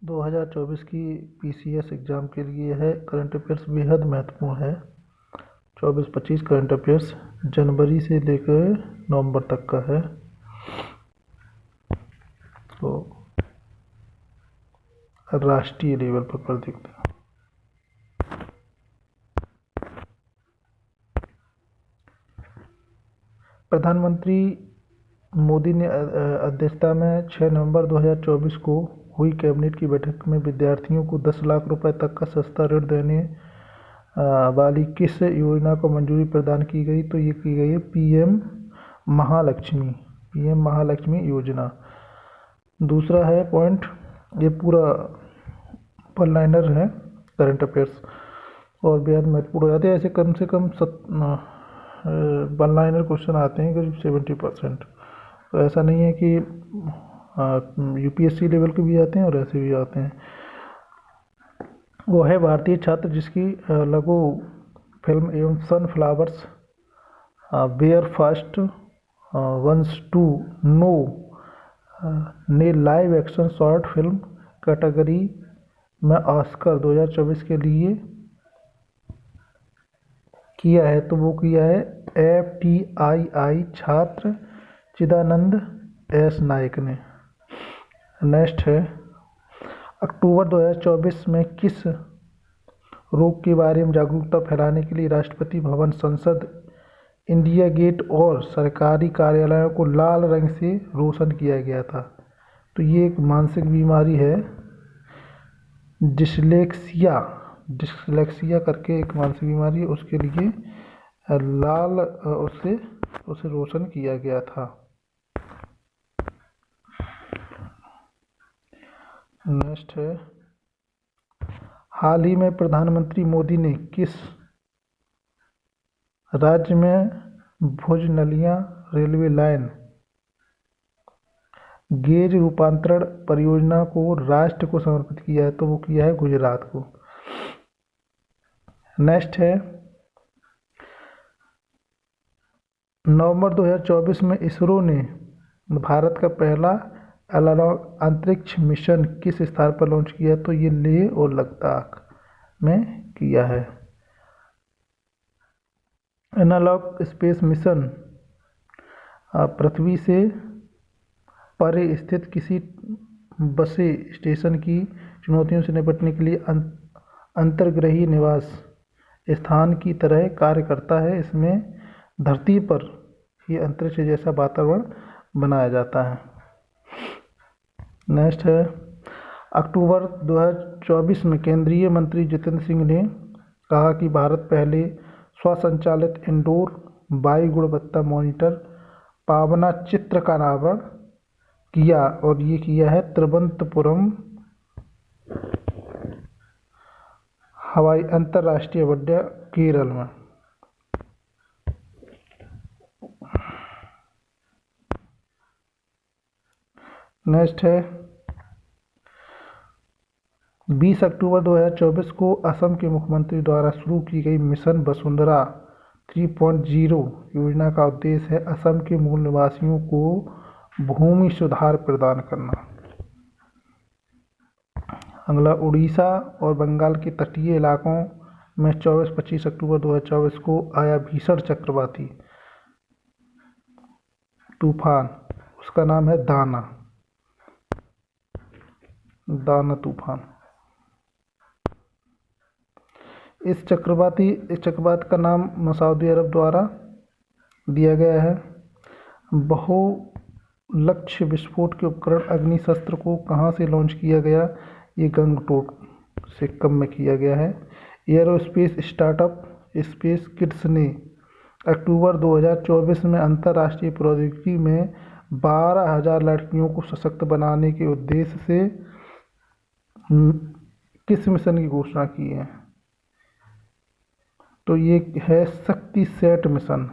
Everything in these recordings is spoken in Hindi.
2024 की पीसीएस एग्ज़ाम के लिए है। करंट अफेयर्स बेहद महत्वपूर्ण है। 24-25 करंट अफेयर्स जनवरी से लेकर नवंबर तक का है। तो राष्ट्रीय लेवल पर देखते हैं। प्रधानमंत्री मोदी ने अध्यक्षता में 6 नवंबर 2024 को हुई कैबिनेट की बैठक में विद्यार्थियों को 10 लाख रुपए तक का सस्ता ऋण देने वाली किस योजना को मंजूरी प्रदान की गई? तो ये की गई है पीएम महालक्ष्मी योजना। दूसरा है पॉइंट, ये पूरा वन लाइनर है करंट अफेयर्स और बेहद महत्वपूर्ण हो जाते हैं। ऐसे कम से कम वन लाइनर क्वेश्चन आते हैं करीब 70%। तो ऐसा नहीं है कि यूपीएससी लेवल के भी आते हैं और ऐसे भी आते हैं। वो है भारतीय छात्र जिसकी लघु फिल्म एवं sunflowers were first ones to know ने live action short film category में ऑस्कर 2024 के लिए किया है। तो वो किया है FTII छात्र चिदानंद एस नायक ने। नेक्स्ट है, अक्टूबर 2024 में किस रोग के बारे में जागरूकता फैलाने के लिए राष्ट्रपति भवन, संसद, इंडिया गेट और सरकारी कार्यालयों को लाल रंग से रोशन किया गया था? तो ये एक मानसिक बीमारी है, डिसलेक्सिया करके एक मानसिक बीमारी है, उसके लिए लाल उसे रोशन किया गया था। नेक्स्ट है, हाल ही में प्रधानमंत्री मोदी ने किस राज्य में भुजनलिया रेलवे लाइन गेज रूपांतरण परियोजना को राष्ट्र को समर्पित किया है? तो वो किया है गुजरात को। नेक्स्ट है, नवंबर 2024 में इसरो ने भारत का पहला एनालॉग अंतरिक्ष मिशन किस स्थान पर लॉन्च किया? तो ये लेह और लद्दाख में किया है। एनालॉग स्पेस मिशन पृथ्वी से परे स्थित किसी बसे स्टेशन की चुनौतियों से निपटने के लिए अंतर्ग्रही निवास स्थान की तरह कार्य करता है। इसमें धरती पर ही अंतरिक्ष जैसा वातावरण बनाया जाता है। नेक्स्ट है, अक्टूबर 2024 में केंद्रीय मंत्री जितेंद्र सिंह ने कहा कि भारत पहले स्वसंचालित इंडोर वायु गुणवत्ता मॉनिटर पावना चित्र का अनावरण किया और ये किया है तिरुवनंतपुरम हवाई अंतर्राष्ट्रीय अड्डा केरल में। नेक्स्ट है, 20 अक्टूबर 2024 को असम के मुख्यमंत्री द्वारा शुरू की गई मिशन वसुंधरा 3.0 योजना का उद्देश्य है असम के मूल निवासियों को भूमि सुधार प्रदान करना। अगला, उड़ीसा और बंगाल के तटीय इलाकों में 24-25 अक्टूबर 2024 को आया भीषण चक्रवाती तूफान, उसका नाम है दाना तूफान। इस चक्रवात का नाम सऊदी अरब द्वारा दिया गया है। बहुलक्ष्य विस्फोट के उपकरण अग्निशस्त्र को कहाँ से लॉन्च किया गया? ये गंगटोक सिक्किम में किया गया है। एयरोस्पेस स्टार्टअप स्पेस किड्स ने अक्टूबर 2024 में अंतर्राष्ट्रीय प्रौद्योगिकी में 12,000 लड़कियों को सशक्त बनाने के उद्देश्य से किस मिशन की घोषणा की है? तो ये है शक्ति सेट मिशन,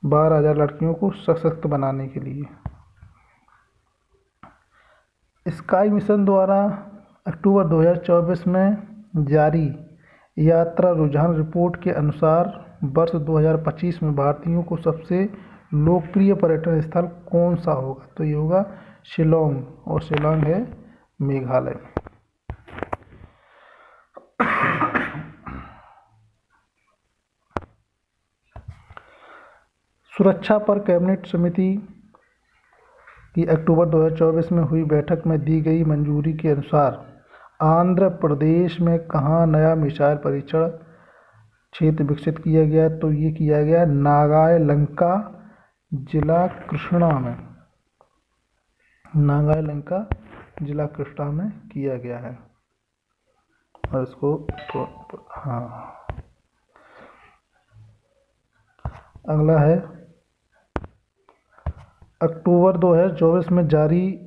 12,000 लड़कियों को सशक्त बनाने के लिए। स्काई मिशन द्वारा अक्टूबर 2024 में जारी यात्रा रुझान रिपोर्ट के अनुसार वर्ष 2025 में भारतीयों को सबसे लोकप्रिय पर्यटन स्थल कौन सा होगा? तो ये होगा शिलोंग, और शिलोंग है मेघालय में। सुरक्षा पर कैबिनेट समिति की अक्टूबर 2024 में हुई बैठक में दी गई मंजूरी के अनुसार आंध्र प्रदेश में कहाँ नया मिसाइल परीक्षण क्षेत्र विकसित किया गया? तो ये किया गया नागालंका जिला कृष्णा में। नागालंका जिला कृष्णा में किया गया है। और इसको हाँ, अगला है अक्टूबर 2024 में जारी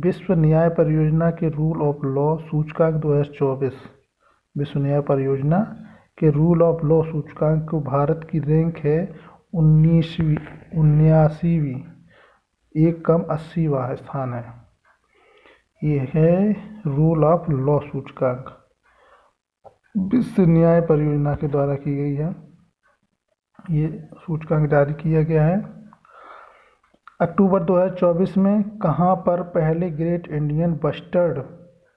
विश्व न्याय परियोजना के रूल ऑफ लॉ सूचकांक 2024। विश्व न्याय परियोजना के रूल ऑफ लॉ सूचकांक को भारत की रैंक है 79वीं, एक कम 80वां स्थान है। ये है रूल ऑफ लॉ सूचकांक, विश्व न्याय परियोजना के द्वारा की गई है। ये सूचकांक जारी किया गया है। अक्टूबर 2024 में कहाँ पर पहले ग्रेट इंडियन बस्टर्ड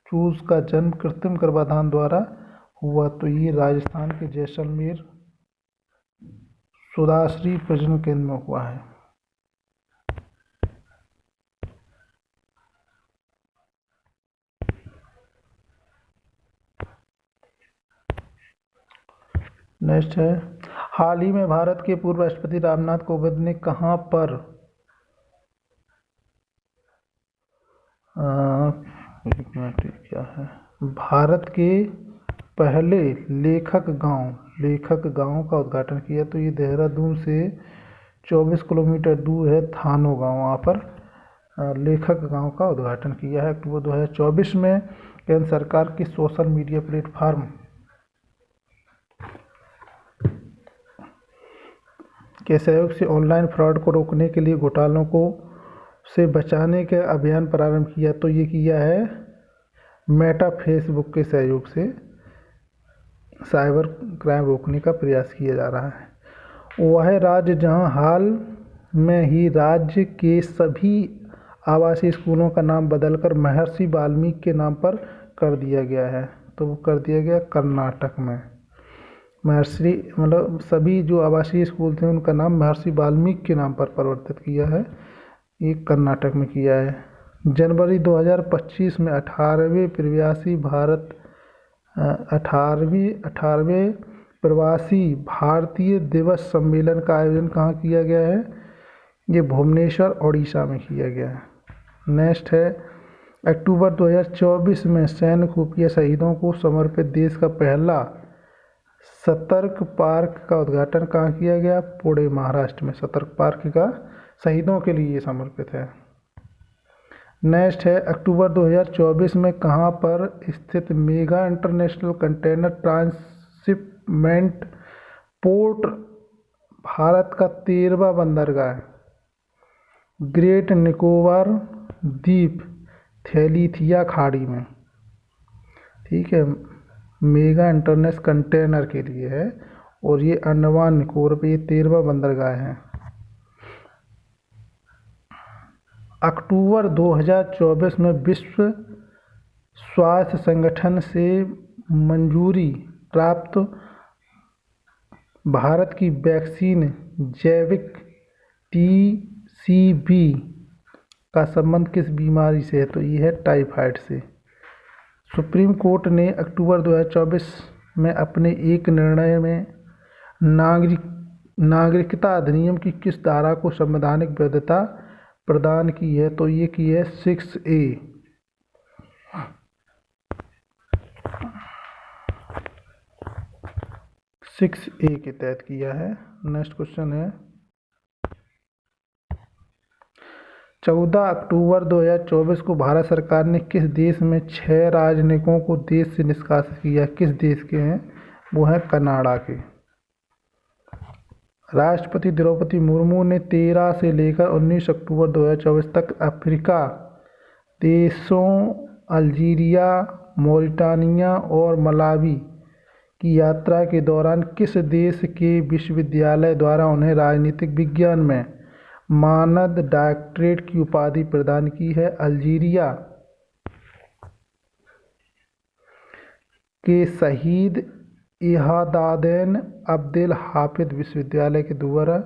चूज का जन्म कृत्रिम गर्भाधान द्वारा हुआ? तो ये राजस्थान के जैसलमेर सुदाश्री प्रजनन केंद्र में हुआ है। नेक्स्ट है, हाल ही में भारत के पूर्व राष्ट्रपति रामनाथ कोविंद ने कहाँ पर क्या है, भारत के पहले लेखक गांव का उद्घाटन किया? तो ये देहरादून से 24 किलोमीटर दूर है थानो गांव, वहाँ पर लेखक गांव का उद्घाटन किया है। अक्टूबर 2024 में केंद्र सरकार की सोशल मीडिया प्लेटफॉर्म के सहयोग से ऑनलाइन फ्रॉड को रोकने के लिए घोटालों को से बचाने का अभियान प्रारंभ किया? तो ये किया है मेटा फेसबुक के सहयोग से साइबर क्राइम रोकने का प्रयास किया जा रहा है। वह राज्य जहां हाल में ही राज्य के सभी आवासीय स्कूलों का नाम बदलकर महर्षि वाल्मीकि के नाम पर कर दिया गया है। तो वो कर दिया गया कर्नाटक में। महर्षि मतलब सभी जो आवासीय स्कूल थे उनका नाम महर्षि वाल्मीकि के नाम पर परिवर्तित किया है। ये कर्नाटक में किया है। जनवरी 2025 में 18वें प्रवासी भारतीय दिवस सम्मेलन का आयोजन कहाँ किया गया है? ये भुवनेश्वर ओडिशा में किया गया है। नेक्स्ट है, अक्टूबर 2024 में सैन्य खुफिया शहीदों को समर्पित देश का पहला सतर्क पार्क का उद्घाटन कहाँ किया गया? पुणे महाराष्ट्र में सतर्क पार्क का शहीदों के लिए समर्पित है। नेक्स्ट है, अक्टूबर 2024 में कहाँ पर स्थित mega international container transshipment port Bharat का 13वां बंदरगाह ग्रेट निकोबार द्वीप थैलीथिया खाड़ी में, ठीक है, मेगा इंटरनेशनल कंटेनर के लिए है और ये अंडमान निकोबार पे ये 13वां बंदरगाह है। अक्टूबर 2024 में विश्व स्वास्थ्य संगठन से मंजूरी प्राप्त भारत की वैक्सीन जैविक टीसीबी का संबंध किस बीमारी से है? तो ये है टाइफाइड से। सुप्रीम कोर्ट ने अक्टूबर 2024 में अपने एक निर्णय में नागरिकता अधिनियम की किस धारा को संवैधानिक वैधता प्रदान की है? तो ये की है 6A। 6A के तहत किया है। नेक्स्ट क्वेश्चन है, 14 अक्टूबर 2024 को भारत सरकार ने किस देश में 6 राजनयिकों को देश से निष्कासित किया? किस देश के हैं? वो हैं कनाडा के। राष्ट्रपति द्रौपदी मुर्मू ने 13 से लेकर 19 अक्टूबर 2024 तक अफ्रीका देशों अल्जीरिया, मॉरिटानिया और मलावी की यात्रा के दौरान किस देश के विश्वविद्यालय द्वारा उन्हें राजनीतिक विज्ञान में मानद डॉक्टरेट की उपाधि प्रदान की है? अल्जीरिया के शहीद इहादादैन अब्देल हाफिज विश्वविद्यालय के द्वारा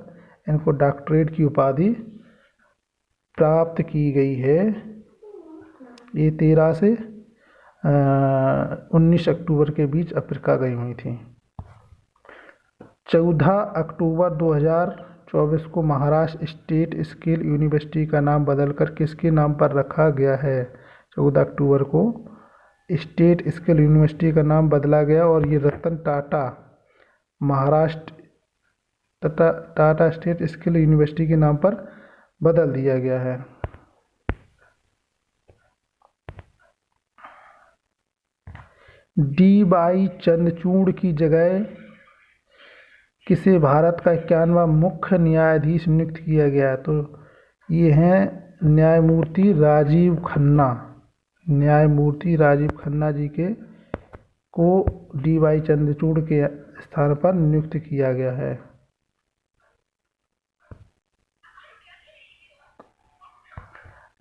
इनको डॉक्टरेट की उपाधि प्राप्त की गई है। ये 13 से 19 अक्टूबर के बीच अफ्रीका गई हुई थी। 14 अक्टूबर 2024 को महाराष्ट्र स्टेट स्किल यूनिवर्सिटी का नाम बदलकर किसके नाम पर रखा गया है? 14 अक्टूबर को स्टेट स्किल यूनिवर्सिटी का नाम बदला गया और ये Ratan Tata Maharashtra Tata state skill university के नाम पर बदल दिया गया है। डी.वाई. चंद्रचूड़ की जगह किसे भारत का 91वां मुख्य न्यायाधीश नियुक्त किया गया? तो ये हैं न्यायमूर्ति राजीव खन्ना। न्यायमूर्ति राजीव खन्ना जी को डी.वाई. चंद्रचूड़ के स्थान पर नियुक्त किया गया है।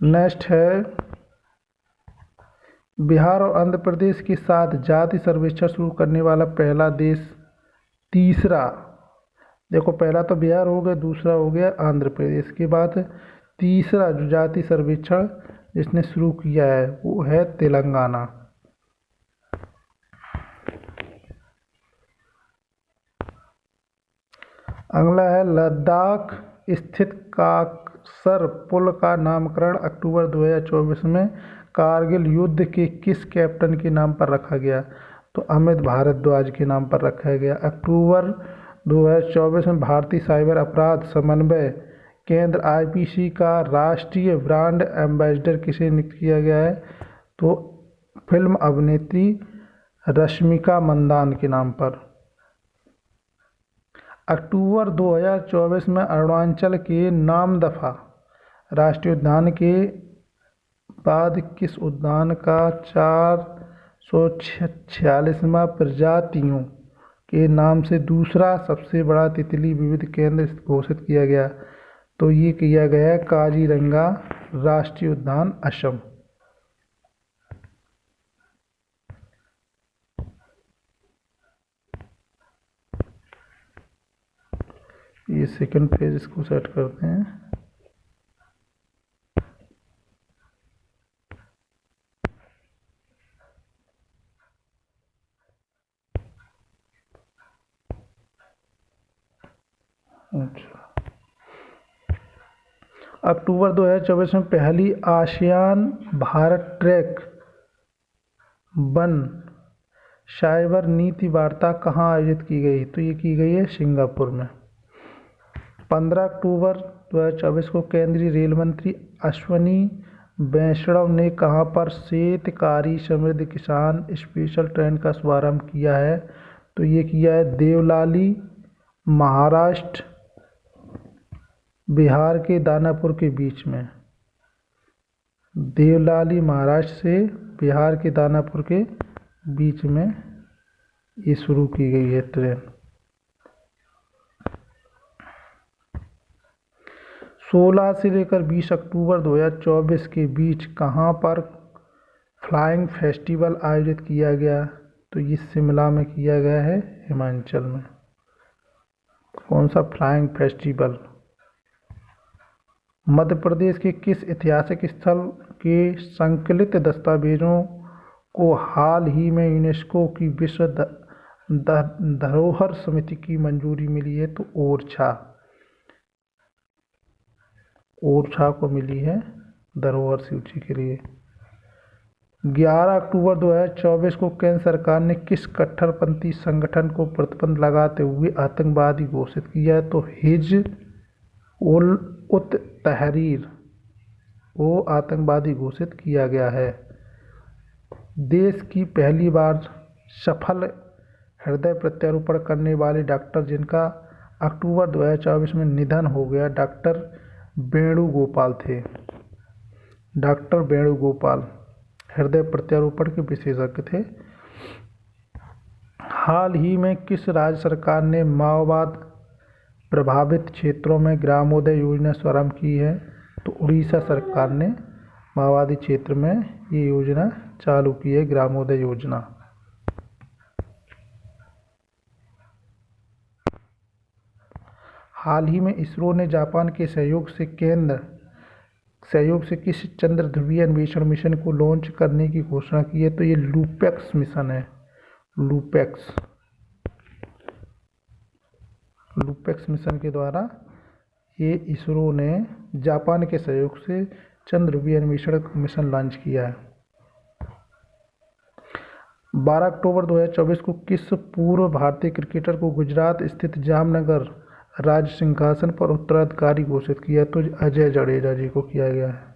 नेक्स्ट है, बिहार और आंध्र प्रदेश के साथ जाति सर्वेक्षण शुरू करने वाला पहला देश, तीसरा, देखो पहला तो बिहार हो गया, दूसरा हो गया आंध्र प्रदेश, के बाद तीसरा जो जाति सर्वेक्षण जिसने शुरू किया है वो है तेलंगाना। अगला है, लद्दाख स्थित काकसर पुल का नामकरण अक्टूबर 2024 में कारगिल युद्ध के किस कैप्टन के नाम पर रखा गया? तो अमित भारद्वाज के नाम पर रखा गया। अक्टूबर 2024 में भारतीय साइबर अपराध समन्वय केंद्र IPC का राष्ट्रीय ब्रांड एम्बेसडर किसे नियुक्त किया गया है? तो फिल्म अभिनेत्री रश्मिका मंदान के नाम पर। अक्टूबर 2024 में अरुणाचल के नामदफा राष्ट्रीय उद्यान के बाद किस उद्यान का 446वां प्रजातियों के नाम से दूसरा सबसे बड़ा तितली विविध केंद्र घोषित किया गया? तो ये किया गया है काजीरंगा राष्ट्रीय उद्यान, असम। ये सेकंड पेज, इसको सेट करते हैं। अच्छा, अक्टूबर 2024 में पहली ASEAN Bharat track one cyber नीति वार्ता कहाँ आयोजित की गई? तो ये की गई है सिंगापुर में। 15 अक्टूबर 2024 को केंद्रीय रेल मंत्री अश्विनी वैष्णव ने कहाँ पर शेतकारी समृद्ध किसान स्पेशल ट्रेन का शुभारंभ किया है? तो ये किया है देवलाली, महाराष्ट्र, बिहार के दानापुर के बीच में। देवलाली महाराष्ट्र से बिहार के दानापुर के बीच में ये शुरू की गई है ट्रेन। 16 से लेकर 20 अक्टूबर 2024 के बीच कहाँ पर फ्लाइंग फेस्टिवल आयोजित किया गया? तो ये शिमला में किया गया है, हिमाचल में। कौन सा फ्लाइंग फेस्टिवल? मध्य प्रदेश के किस ऐतिहासिक स्थल के संकलित दस्तावेजों को हाल ही में यूनेस्को की विश्व धरोहर समिति की मंजूरी मिली है? तो ओरछा को मिली है धरोहर सूची के लिए। 11 अक्टूबर 2024 को केंद्र सरकार ने किस कट्टरपंथी संगठन को प्रतिबंध लगाते हुए आतंकवादी घोषित किया है? तो हिजबुल तहरीर को आतंकवादी घोषित किया गया है। देश की पहली बार सफल हृदय प्रत्यारोपण करने वाले डॉक्टर जिनका अक्टूबर 2024 में निधन हो गया, डॉक्टर वेणुगोपाल थे। डॉक्टर वेणुगोपाल हृदय प्रत्यारोपण के विशेषज्ञ थे। हाल ही में किस राज्य सरकार ने माओवाद प्रभावित क्षेत्रों में ग्रामोदय योजना शुभारंभ की है? तो उड़ीसा सरकार ने माओवादी क्षेत्र में ये योजना चालू की है, ग्रामोदय योजना। हाल ही में इसरो ने जापान के सहयोग से किस चंद्र ध्रुवीय अन्वेषण मिशन को लॉन्च करने की घोषणा की है? तो ये लूपेक्स मिशन है। लूपेक्स मिशन के द्वारा ये इसरो ने जापान के सहयोग से चंद्र ध्रुवीय अन्वेषण मिशन लॉन्च किया है। 12 अक्टूबर 2024 को किस पूर्व भारतीय क्रिकेटर को गुजरात स्थित जामनगर राज सिंहासन पर उत्तराधिकारी घोषित किया? तो अजय जडेजा जी को किया गया है।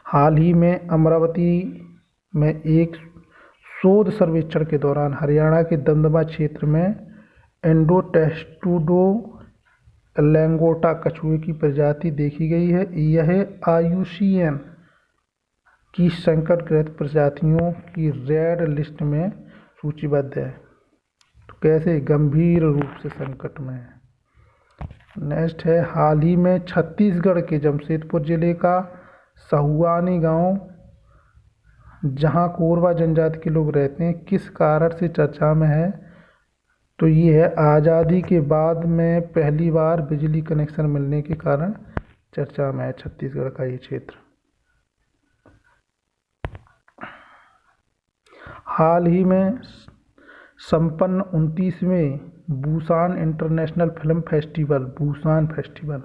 हाल ही में अमरावती में एक शोध सर्वेक्षण के दौरान हरियाणा के दमदमा क्षेत्र में एंडोटेस्टुडो लैंगोटा कछुए की प्रजाति देखी गई है। यह IUCN की संकटग्रस्त प्रजातियों की रेड लिस्ट में सूचीबद्ध है। तो कैसे? गंभीर रूप से संकट में है। नेक्स्ट है, हाल ही में छत्तीसगढ़ के जमशेदपुर जिले का सहुआनी गांव, जहां कोरवा जनजाति के लोग रहते हैं, किस कारण से चर्चा में है? तो ये है आज़ादी के बाद में पहली बार बिजली कनेक्शन मिलने के कारण चर्चा में है छत्तीसगढ़ का ये क्षेत्र। हाल ही में संपन्न 29वें बुसान इंटरनेशनल फिल्म फेस्टिवल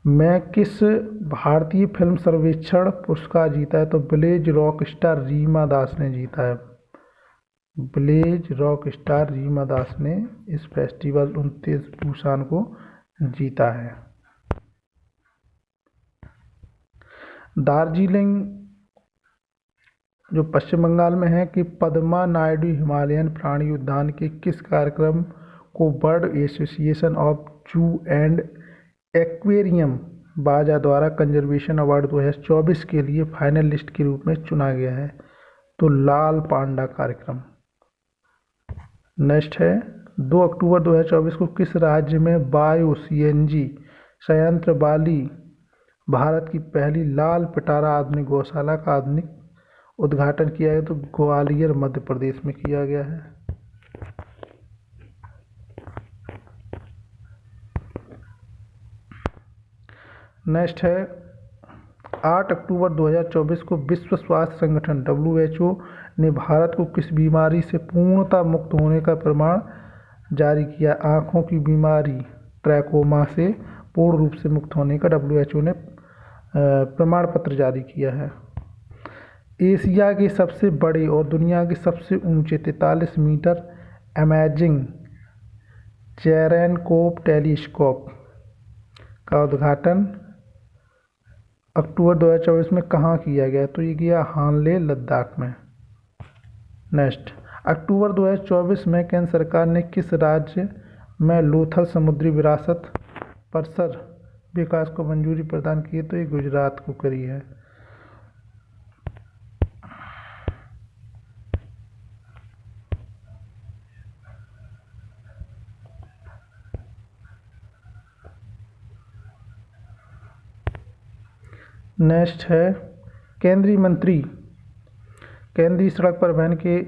में किस भारतीय फिल्म सर्वेक्षण पुरस्कार जीता है? तो विलेज रॉक स्टार रीमा दास ने जीता है। विलेज रॉक स्टार रीमा दास ने इस फेस्टिवल 29 बुसान को जीता है। दार्जिलिंग जो पश्चिम बंगाल में है कि पद्मा नायडू हिमालयन प्राणी उद्यान के किस कार्यक्रम को बर्ड एसोसिएशन ऑफ जू एंड एक्वेरियम बाजा द्वारा कंजर्वेशन अवार्ड 2024 के लिए फाइनलिस्ट के रूप में चुना गया है? तो लाल पांडा कार्यक्रम। नेक्स्ट है, 2 अक्टूबर 2024 को किस राज्य में बायो CNG संयंत्र वाली भारत की पहली लाल पिटारा आधुनिक गौशाला का आधुनिक उद्घाटन किया है? तो ग्वालियर मध्य प्रदेश में किया गया है। नेक्स्ट है, 8 अक्टूबर 2024 को विश्व स्वास्थ्य संगठन WHO ने भारत को किस बीमारी से पूर्णतः मुक्त होने का प्रमाण जारी किया? आँखों की बीमारी ट्रैकोमा से पूर्ण रूप से मुक्त होने का WHO ने प्रमाण पत्र जारी किया है। एशिया के सबसे बड़े और दुनिया के सबसे ऊंचे 43 मीटर अमेजिंग चेरेनकोप टेलीस्कोप का उद्घाटन अक्टूबर 2024 में कहाँ किया गया? तो ये किया हानले लद्दाख में। नेक्स्ट, अक्टूबर 2024 में केंद्र सरकार ने किस राज्य में लोथल समुद्री विरासत परिसर विकास को मंजूरी प्रदान की है? तो ये गुजरात को करी है। नेक्स्ट है, केंद्रीय सड़क परिवहन के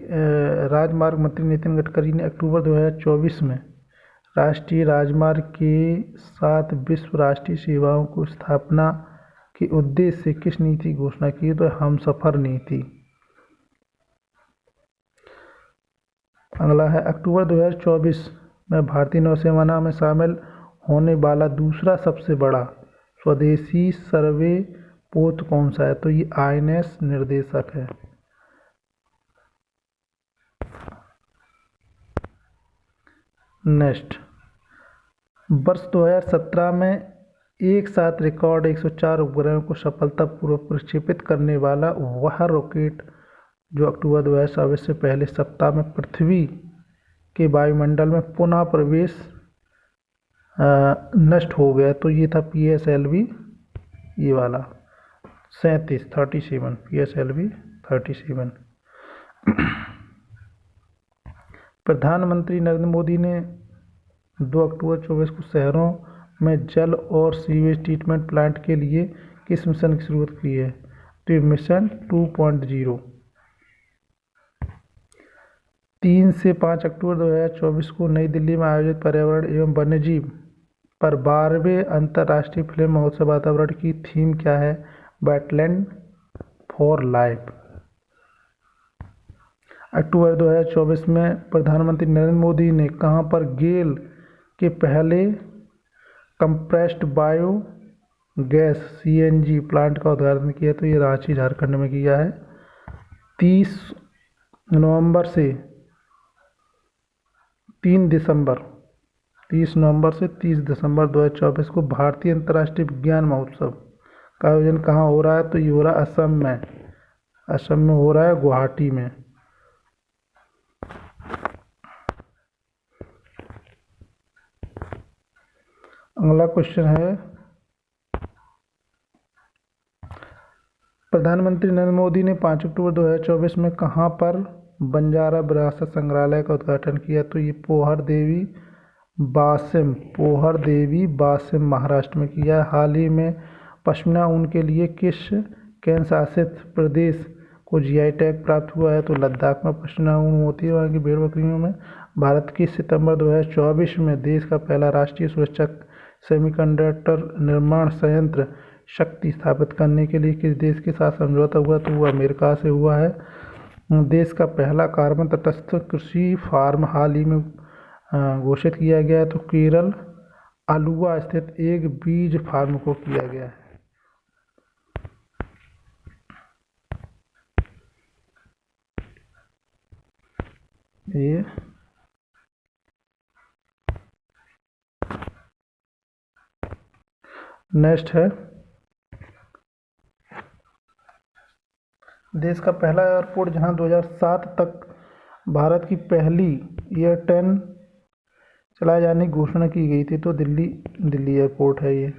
राजमार्ग मंत्री नितिन गडकरी ने अक्टूबर 2024 में राष्ट्रीय राजमार्ग के साथ विश्व राष्ट्रीय सेवाओं को स्थापना के उद्देश्य से किस नीति की घोषणा की? तो हमसफर नीति। अगला है, अक्टूबर 2024 में भारतीय नौसेना में शामिल होने वाला दूसरा सबसे बड़ा स्वदेशी सर्वे पोत कौन सा है? तो ये INS निर्देशक है। नेक्स्ट, वर्ष 2017 में एक साथ रिकॉर्ड 104 उपग्रहों को सफलतापूर्वक प्रक्षेपित करने वाला वह रॉकेट जो अक्टूबर 2024 से पहले सप्ताह में पृथ्वी के वायुमंडल में पुनः प्रवेश नष्ट हो गया, तो ये था PSLV ये वाला 37 PSLV 37। प्रधानमंत्री नरेंद्र मोदी ने 2 अक्टूबर 2024 को शहरों में जल और सीवेज ट्रीटमेंट प्लांट के लिए किस मिशन की शुरुआत की है? तो मिशन 2.0। 3 से 5 अक्टूबर 2024 को नई दिल्ली में आयोजित पर्यावरण एवं वन्यजीव पर 12वें अंतर्राष्ट्रीय फिल्म महोत्सव वातावरण की थीम क्या है? Wetland for life. अक्टूबर 2024 में प्रधानमंत्री नरेंद्र मोदी ने कहां पर गेल के पहले compressed bio gas (CNG) plant का उद्घाटन किया? तो ये रांची झारखंड में किया है। 30 नवंबर से 30 नवंबर से 30 दिसंबर 2024 को भारतीय अंतर्राष्ट्रीय विज्ञान महोत्सव का आयोजन कहाँ हो रहा है? तो ये हो रहा है असम में हो रहा है, गुवाहाटी में। अगला क्वेश्चन है, प्रधानमंत्री नरेंद्र मोदी ने 5 अक्टूबर 2024 में कहां पर बंजारा विरासत संग्रहालय का उद्घाटन किया? तो ये पोहर देवी बासिम महाराष्ट्र में किया। हाल ही में पश्मीना ऊन के लिए किस केंद्र शासित प्रदेश को जीआई टैग प्राप्त हुआ है? तो लद्दाख में पश्मीना ऊन होती है वहाँ की भेड़ बकरियों में। भारत की सितंबर 2024 में देश का पहला राष्ट्रीय सुरक्षा सेमीकंडक्टर निर्माण संयंत्र शक्ति स्थापित करने के लिए किस देश के साथ समझौता हुआ? तो वो अमेरिका से हुआ है। देश का पहला कार्बन तटस्थ कृषि फार्म हाल ही में घोषित किया गया है। तो केरल आलुवा स्थित एक बीज फार्म को किया गया है। ये नेक्स्ट है, देश का पहला एयरपोर्ट जहां 2007 तक भारत की पहली एयर 10 चलाए जाने की घोषणा की गई थी, तो दिल्ली एयरपोर्ट है ये।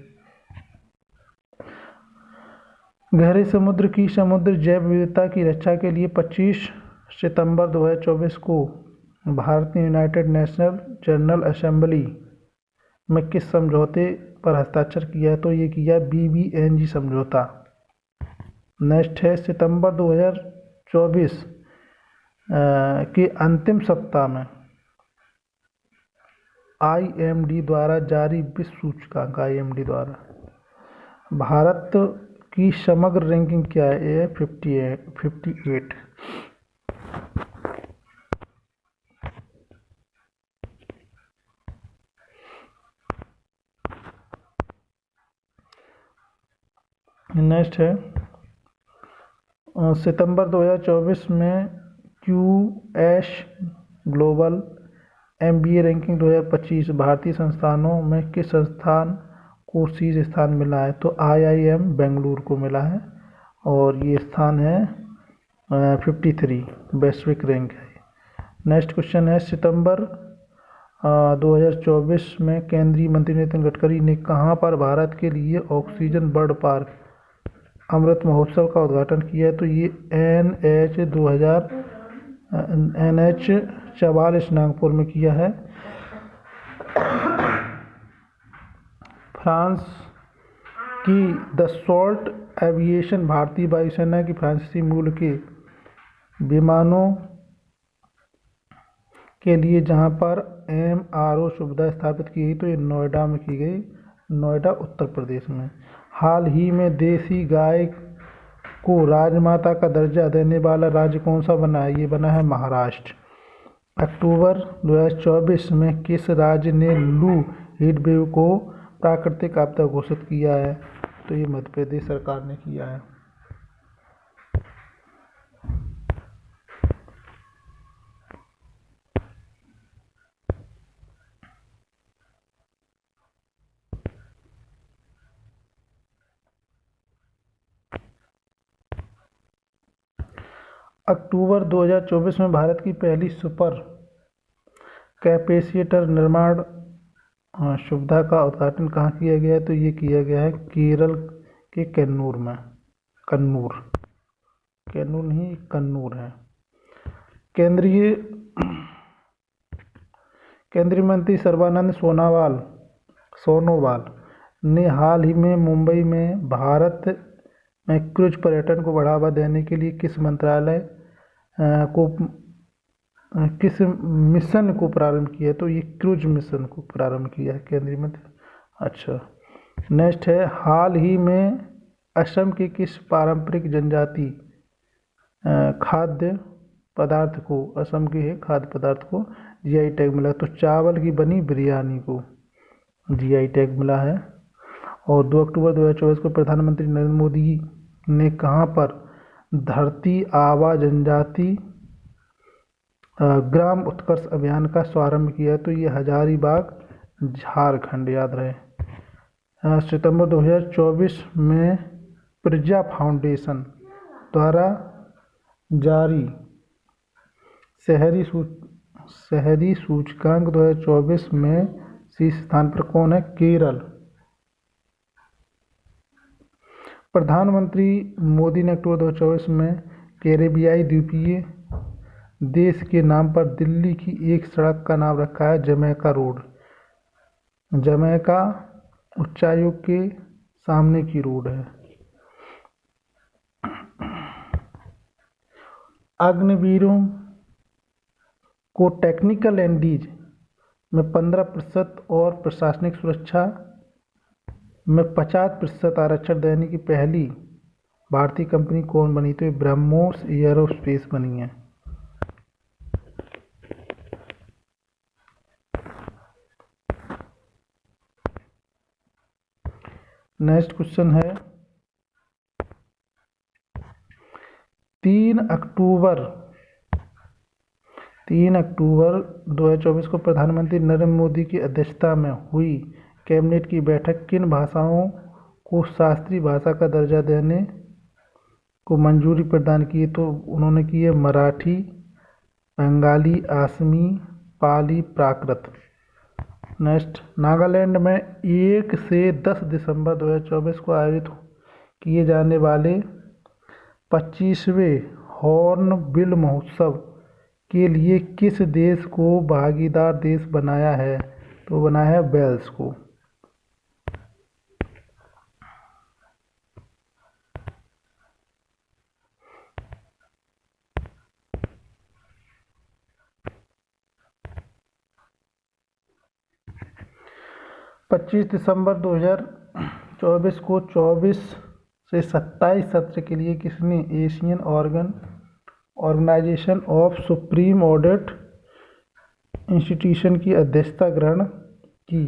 गहरे समुद्र की समुद्र जैव विविधता की रक्षा के लिए 25 सितंबर 2024 को भारत ने यूनाइटेड नेशनल जनरल असेंबली में किस समझौते पर हस्ताक्षर किया है? तो ये किया BBNJ समझौता। नेक्स्ट है, सितंबर 2024 के अंतिम सप्ताह में IMD द्वारा जारी विश्व सूचकांक IMD द्वारा भारत की समग्र रैंकिंग क्या है? ये 58। नेक्स्ट है, सितंबर 2024 में QS ग्लोबल MBA रैंकिंग 2025 भारतीय संस्थानों में किस संस्थान को शीर्ष स्थान मिला है? तो IIM बेंगलुरु को मिला है और ये स्थान है 53 वैश्विक रैंक है। नेक्स्ट क्वेश्चन है, सितंबर 2024 में केंद्रीय मंत्री नितिन गडकरी ने कहां पर भारत के लिए oxygen bird park Amrit Mahotsav का उद्घाटन किया है? तो ये NH 44 नागपुर में किया है। फ्रांस की दसॉल्ट एविएशन भारतीय वायुसेना की फ्रांसीसी मूल के विमानों के लिए जहां पर MRO सुविधा स्थापित की गई, तो ये नोएडा में की गई, नोएडा उत्तर प्रदेश में। हाल ही में देसी गाय को राजमाता का दर्जा देने वाला राज्य कौन सा बना है? ये बना है महाराष्ट्र। अक्टूबर 2024 में किस राज्य ने लू हीट वेव को प्राकृतिक आपदा घोषित किया है? तो ये मध्य प्रदेश सरकार ने किया है। अक्टूबर 2024 में भारत की पहली सुपर कैपेसिटर निर्माण सुविधा का उद्घाटन कहाँ किया गया है? तो ये किया गया है केरल के कन्नूर में। कन्नूर नहीं, कन्नूर है। केंद्रीय मंत्री सर्बानंद सोनोवाल ने हाल ही में मुंबई में भारत में क्रूज पर्यटन को बढ़ावा देने के लिए किस मंत्रालय को किस मिशन को प्रारंभ किया है? तो ये क्रूज मिशन को प्रारंभ किया है केंद्रीय मंत्री। अच्छा, नेक्स्ट है, हाल ही में असम के किस पारंपरिक जनजाति खाद्य पदार्थ को, असम के है खाद्य पदार्थ को जीआई टैग मिला? तो चावल की बनी बिरयानी को जीआई टैग मिला है। और 2 अक्टूबर 2024 को प्रधानमंत्री नरेंद्र मोदी ने कहाँ पर धरती आबा जनजाति ग्राम उत्कर्ष अभियान का शुभारंभ किया? तो ये हजारीबाग झारखंड, याद रहे। सितंबर 2024 में प्रज्ञा फाउंडेशन द्वारा जारी शहरी सूचकांक 2024 में शीर्ष स्थान पर कौन है? केरल। प्रधानमंत्री मोदी ने अक्टूबर 2024 में कैरेबियाई द्वीपीय देश के नाम पर दिल्ली की एक सड़क का नाम रखा है जमैका रोड। जमैका उच्चायोग के सामने की रोड है। अग्निवीरों को टेक्निकल एंडीज में 15% और प्रशासनिक सुरक्षा में 50% आरक्षण देने की पहली भारतीय कंपनी कौन बनी? तो ये ब्रह्मोस एयरोस्पेस बनी है। नेक्स्ट क्वेश्चन है, 3 अक्टूबर 2024 को प्रधानमंत्री नरेंद्र मोदी की अध्यक्षता में हुई कैबिनेट की बैठक किन भाषाओं को शास्त्रीय भाषा का दर्जा देने को मंजूरी प्रदान की? तो उन्होंने की है मराठी, बंगाली, असमी, पाली, प्राकृत। नेक्स्ट, नागालैंड में 1 से 10 दिसंबर 2024 को आयोजित किए जाने वाले 25वें हॉर्नबिल महोत्सव के लिए किस देश को भागीदार देश बनाया है? तो बनाया है वेल्स को। पच्चीस दिसंबर 2024 को 24 से 27 सत्र के लिए किसने Asian organisation of supreme audit institution की अध्यक्षता ग्रहण की?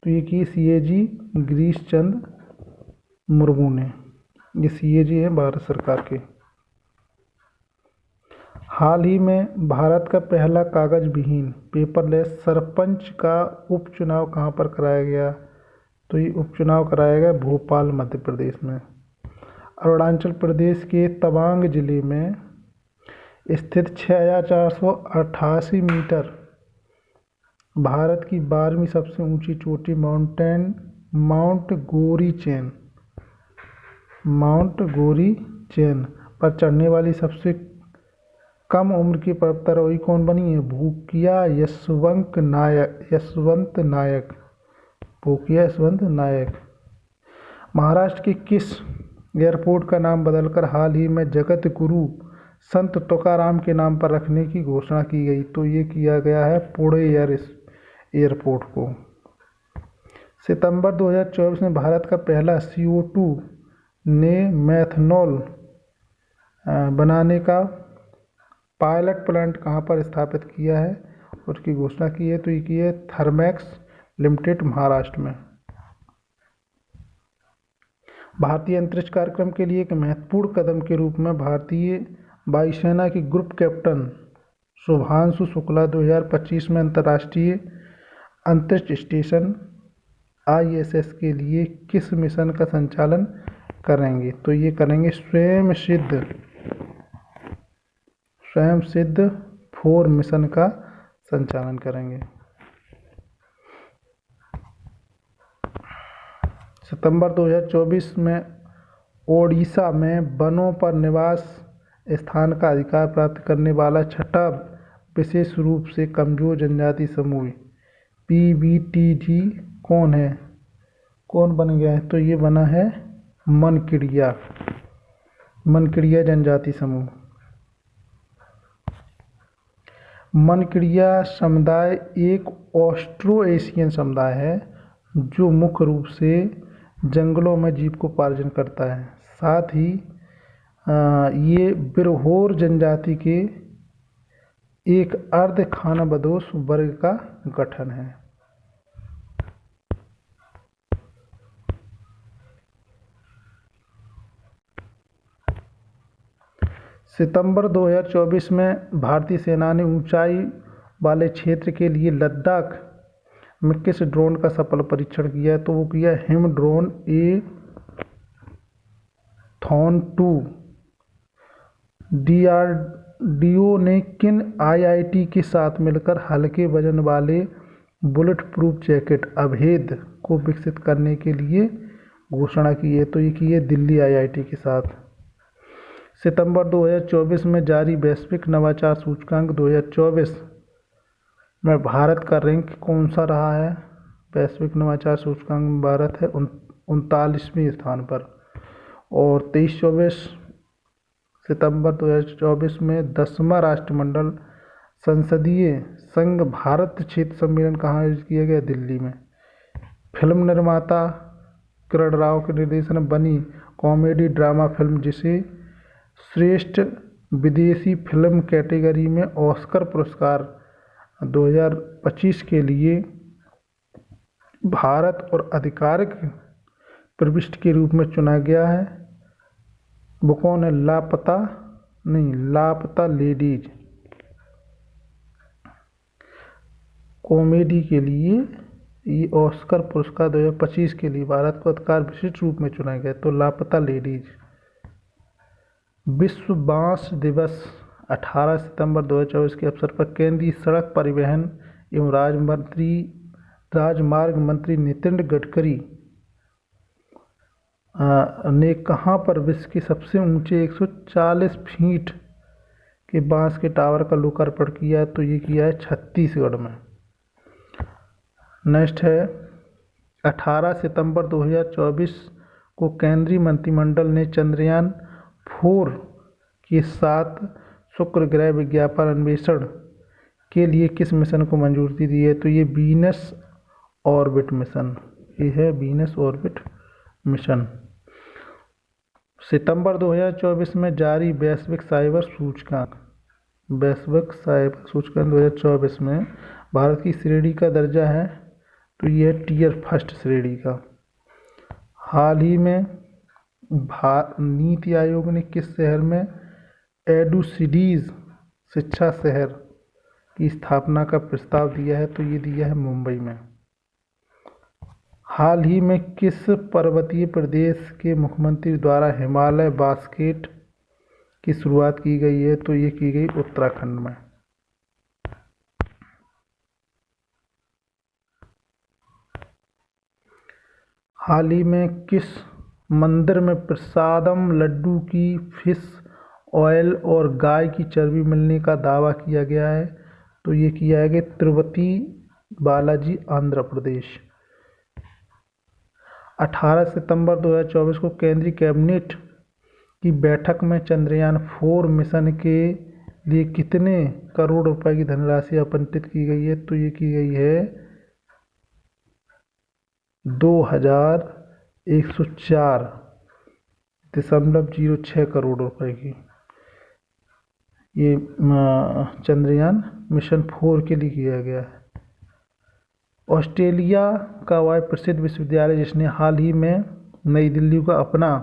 तो ये की CAG गिरीश चंद्र मुर्मू ने। ये CAG है भारत सरकार के। हाल ही में भारत का पहला कागज विहीन पेपरलेस सरपंच का उपचुनाव कहाँ पर कराया गया? तो ये उपचुनाव कराया गया भोपाल, मध्य प्रदेश में। अरुणाचल प्रदेश के तवांग जिले में स्थित 6488 मीटर भारत की 12वीं सबसे ऊंची चोटी माउंट गौरी चेन पर चढ़ने वाली सबसे कम उम्र की पर्वतारोही कौन बनी है? भूकिया यशवंत नायक। महाराष्ट्र के किस एयरपोर्ट का नाम बदलकर हाल ही में जगत गुरु संत तुकाराम के नाम पर रखने की घोषणा की गई? तो ये किया गया है पुणे एयरपोर्ट को। सितंबर 2024 में भारत का पहला CO2 ने मेथनॉल बनाने का पायलट प्लांट कहाँ पर स्थापित किया है? उसकी घोषणा की है, तो ये की है थर्मैक्स लिमिटेड, महाराष्ट्र में। भारतीय अंतरिक्ष कार्यक्रम के लिए एक महत्वपूर्ण कदम के रूप में भारतीय वायुसेना के ग्रुप कैप्टन शुभांशु शुक्ला 2025 में अंतर्राष्ट्रीय अंतरिक्ष स्टेशन ISS के लिए किस मिशन का संचालन करेंगे? तो ये करेंगे स्वयं सिद्ध 4 मिशन का संचालन करेंगे। सितंबर 2024 में ओडिशा में वनों पर निवास स्थान का अधिकार प्राप्त करने वाला छठा विशेष रूप से कमजोर जनजाति समूह PBTG कौन बन गया है? तो ये बना है मनकिड़िया जनजाति समूह। मनक्रिया समुदाय एक ऑस्ट्रो एशियन समुदाय है जो मुख्य रूप से जंगलों में जीविकोपार्जन करता है। साथ ही ये बिरहोर जनजाति के एक अर्ध खानाबदोश वर्ग का गठन है। सितंबर 2024 में भारतीय सेना ने ऊंचाई वाले क्षेत्र के लिए लद्दाख में किस ड्रोन का सफल परीक्षण किया है? तो वो किया हिम ड्रोन A-Thon-2। डीआरडीओ ने किन आईआईटी के साथ मिलकर हल्के वजन वाले बुलेट प्रूफ जैकेट अभेद को विकसित करने के लिए घोषणा की है? तो ये की है दिल्ली आईआईटी के साथ। सितंबर 2024 में जारी वैश्विक नवाचार सूचकांक 2024 में भारत का रैंक कौन सा रहा है? वैश्विक नवाचार सूचकांक में भारत है 39वें स्थान पर। और 23-24 सितंबर 2024 में 10वां राष्ट्रमंडल संसदीय संघ भारत क्षेत्र सम्मेलन कहाँ आयोजित किया गया? दिल्ली में। फिल्म निर्माता किरण राव के निर्देशन में बनी कॉमेडी ड्रामा फिल्म जिसे श्रेष्ठ विदेशी फिल्म कैटेगरी में ऑस्कर पुरस्कार 2025 के लिए भारत और आधिकारिक प्रविष्टि के रूप में चुना गया है। वो कौन है? लापता लेडीज। कॉमेडी के लिए ये ऑस्कर पुरस्कार 2025 के लिए भारत को आधिकारिक विशिष्ट रूप में चुना गया, तो लापता लेडीज। विश्व बांस दिवस 18 सितंबर 2024 के अवसर पर केंद्रीय सड़क परिवहन एवं राजमार्ग मंत्री नितिन गडकरी ने कहां पर विश्व के सबसे ऊंचे 140 फीट के बांस के टावर का लोकार्पण किया? तो ये किया है छत्तीसगढ़ में। नेक्स्ट है 18 सितंबर 2024 को केंद्रीय मंत्रिमंडल ने चंद्रयान 4 के साथ शुक्र ग्रह विज्ञापन अन्वेषण के लिए किस मिशन को मंजूरी दी है? तो ये वीनस ऑर्बिट मिशन। ये है वीनस ऑर्बिट मिशन। सितंबर 2024 में जारी वैश्विक साइबर सूचकांक 2024 में भारत की श्रेणी का दर्जा है, तो ये टियर फर्स्ट श्रेणी का। हाल ही में नीति आयोग ने किस शहर में एडुसिडीज शिक्षा शहर की स्थापना का प्रस्ताव दिया है? तो ये दिया है मुंबई में। हाल ही में किस पर्वतीय प्रदेश के मुख्यमंत्री द्वारा हिमालय बास्केट की शुरुआत की गई है? तो ये की गई उत्तराखंड में। हाल ही में किस मंदिर में प्रसादम लड्डू की फिश ऑयल और गाय की चर्बी मिलने का दावा किया गया है? तो ये किया है तिरुपति बालाजी आंध्र प्रदेश। 18 सितंबर 2024 को केंद्रीय कैबिनेट की बैठक में चंद्रयान 4 मिशन के लिए कितने करोड़ रुपए की धनराशि आवंटित की गई है? तो ये की गई है 2104.06 करोड़ रुपए की। ये चंद्रयान मिशन 4 के लिए किया गया है। ऑस्ट्रेलिया का वह प्रसिद्ध विश्वविद्यालय जिसने हाल ही में नई दिल्ली का अपना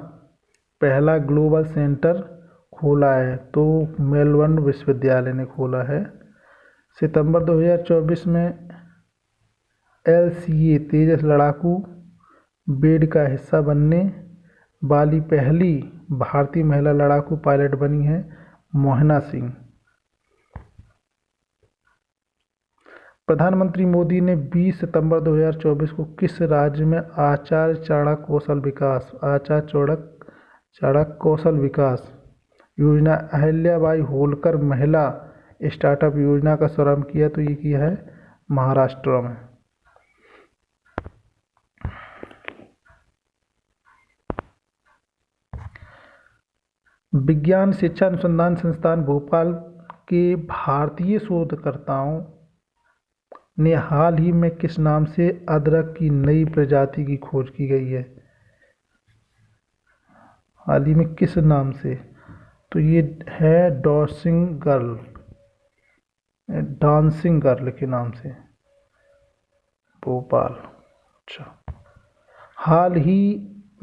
पहला ग्लोबल सेंटर खोला है, तो मेलबर्न विश्वविद्यालय ने खोला है। सितंबर 2024 में LCA तेजस लड़ाकू बेड़ का हिस्सा बनने वाली पहली भारतीय महिला लड़ाकू पायलट बनी है मोहना सिंह। प्रधानमंत्री मोदी ने 20 सितंबर 2024 को किस राज्य में आचार्य चाणक्य कौशल विकास योजना अहिल्याबाई होलकर महिला स्टार्टअप योजना का शुभारंभ किया? तो ये किया है महाराष्ट्र में। विज्ञान शिक्षा अनुसंधान संस्थान भोपाल के भारतीय शोधकर्ताओं ने हाल ही में किस नाम से अदरक की नई प्रजाति की खोज की गई है? हाल ही में किस नाम से? तो ये है डांसिंग गर्ल के नाम से, भोपाल। अच्छा, हाल ही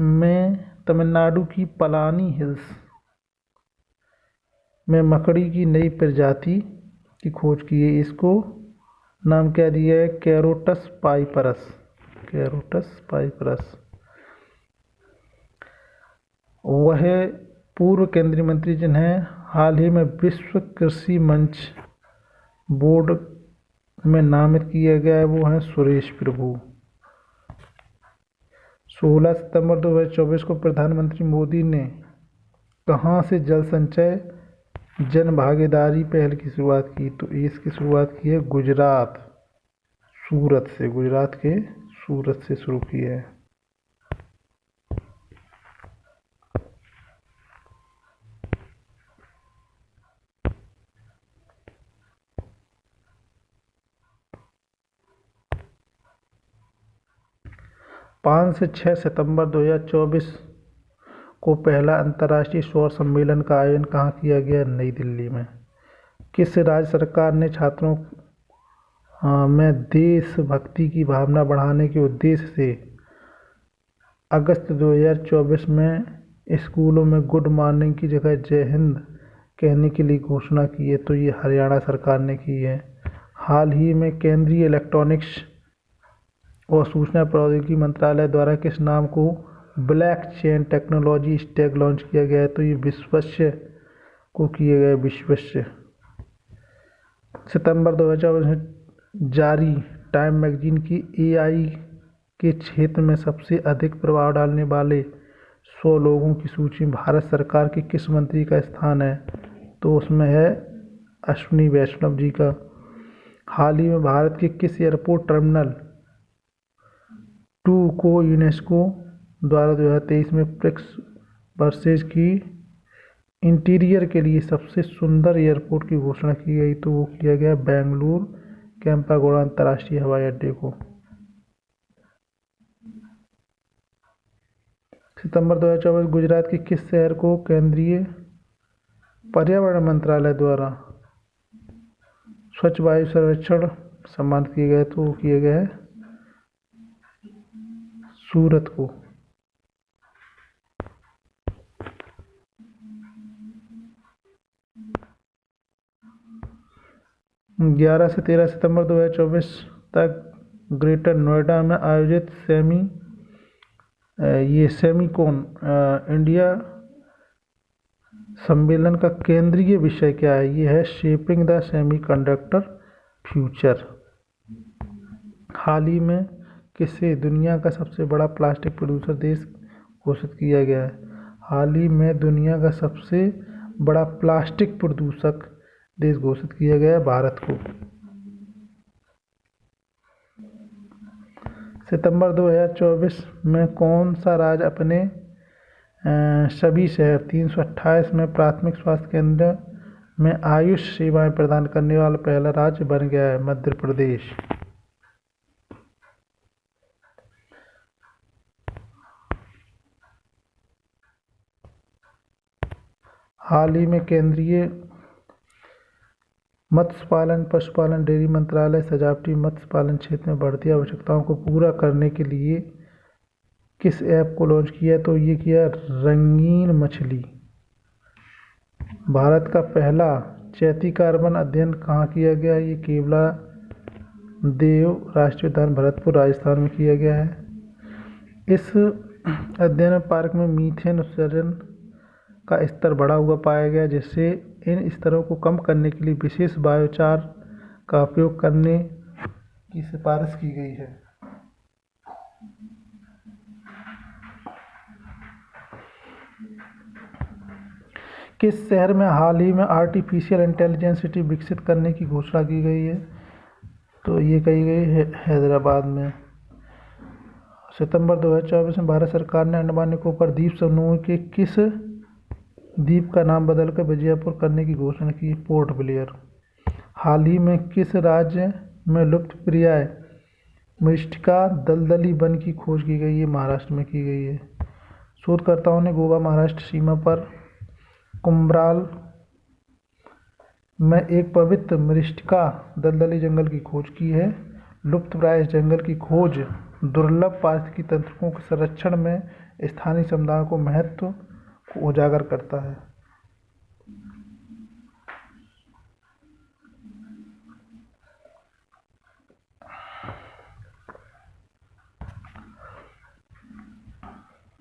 में तमिलनाडु की पलानी हिल्स में मकड़ी की नई प्रजाति की खोज की है। इसको नाम क्या दिया है? कैरोटस पाइपरस। कैरोटस पाइपरस। वह पूर्व केंद्रीय मंत्री जिन्हें हाल ही में विश्व कृषि मंच बोर्ड में नामित किया गया है वो हैं सुरेश प्रभु। 16 सितंबर 2024 को प्रधानमंत्री मोदी ने कहां से जल संचय जन भागीदारी पहल की शुरुआत की? तो इसकी शुरुआत की है गुजरात, सूरत से। गुजरात के सूरत से शुरू की है। पाँच से 6 सितंबर 2024 को पहला अंतर्राष्ट्रीय सौर सम्मेलन का आयोजन कहाँ किया गया? नई दिल्ली में। किस राज्य सरकार ने छात्रों में देशभक्ति की भावना बढ़ाने के उद्देश्य से अगस्त 2024 में स्कूलों में गुड मॉर्निंग की जगह जय हिंद कहने के लिए घोषणा की है? तो ये हरियाणा सरकार ने की है। हाल ही में केंद्रीय इलेक्ट्रॉनिक्स और सूचना प्रौद्योगिकी मंत्रालय द्वारा किस नाम को ब्लॉकचेन टेक्नोलॉजी स्टैक लॉन्च किया गया है? तो ये विश्वस्य को किया गया। विश्वस्य। सितंबर 2024 में जारी टाइम मैगजीन की एआई के क्षेत्र में सबसे अधिक प्रभाव डालने वाले 100 लोगों की सूची में भारत सरकार के किस मंत्री का स्थान है? तो उसमें है अश्विनी वैष्णव जी का। हाल ही में भारत के किस एयरपोर्ट टर्मिनल 2 को यूनेस्को द्वारा 2023 में प्रिक्स वर्सेज की इंटीरियर के लिए सबसे सुंदर एयरपोर्ट की घोषणा की गई? तो वो किया गया बेंगलुरु केंपेगौड़ा अंतर्राष्ट्रीय हवाई अड्डे को। सितंबर 2024 गुजरात के किस शहर को केंद्रीय पर्यावरण मंत्रालय द्वारा स्वच्छ वायु सर्वेक्षण सम्मानित किया गया? तो वो किया गया है सूरत को। 11 से 13 सितंबर 2024 तक ग्रेटर नोएडा में आयोजित सेमीकॉन इंडिया सम्मेलन का केंद्रीय विषय क्या है? ये है शेपिंग द सेमीकंडक्टर फ्यूचर। हाल ही में किसे दुनिया का सबसे बड़ा प्लास्टिक प्रोड्यूसर देश घोषित किया गया है? हाल ही में दुनिया का सबसे बड़ा प्लास्टिक प्रदूषक देश घोषित किया गया है भारत को। सितंबर 2024 में कौन सा राज्य अपने सभी शहर 328 में प्राथमिक स्वास्थ्य केंद्र में आयुष सेवाएं प्रदान करने वाला पहला राज्य बन गया है? मध्य प्रदेश। हाल ही में केंद्रीय मत्स्य पालन पशुपालन डेयरी मंत्रालय सजावटी मत्स्य पालन क्षेत्र में बढ़ती आवश्यकताओं को पूरा करने के लिए किस ऐप को लॉन्च किया? तो ये किया रंगीन मछली। भारत का पहला चैती कार्बन अध्ययन कहाँ किया गया? ये केवला देव राष्ट्रीय उद्यान भरतपुर राजस्थान में किया गया है। इस अध्ययन में पार्क में मीथेन उत्सर्जन का स्तर बढ़ा हुआ पाया गया, जिससे इन स्तरों को कम करने के लिए विशेष बायोचार का उपयोग करने की सिफारिश की गई है। किस शहर में हाल ही में आर्टिफिशियल इंटेलिजेंस सिटी विकसित करने की घोषणा की गई है? तो ये कही गई है हैदराबाद में। सितंबर 2024 में भारत सरकार ने अंडमान निकोबार द्वीप समूह के किस द्वीप का नाम बदलकर विजयपुर करने की घोषणा की, पोर्ट ब्लेयर। हाल ही में किस राज्य में लुप्तप्राय मृत्तिका दलदली वन की खोज की गई है? महाराष्ट्र में की गई है। शोधकर्ताओं ने गोवा महाराष्ट्र सीमा पर कुम्भराल में एक पवित्र मृत्तिका दलदली जंगल की खोज की है। लुप्तप्राय इस जंगल की खोज दुर्लभ पारिस्थितिकी तंत्रों के संरक्षण में स्थानीय समुदायों को महत्व को उजागर करता है।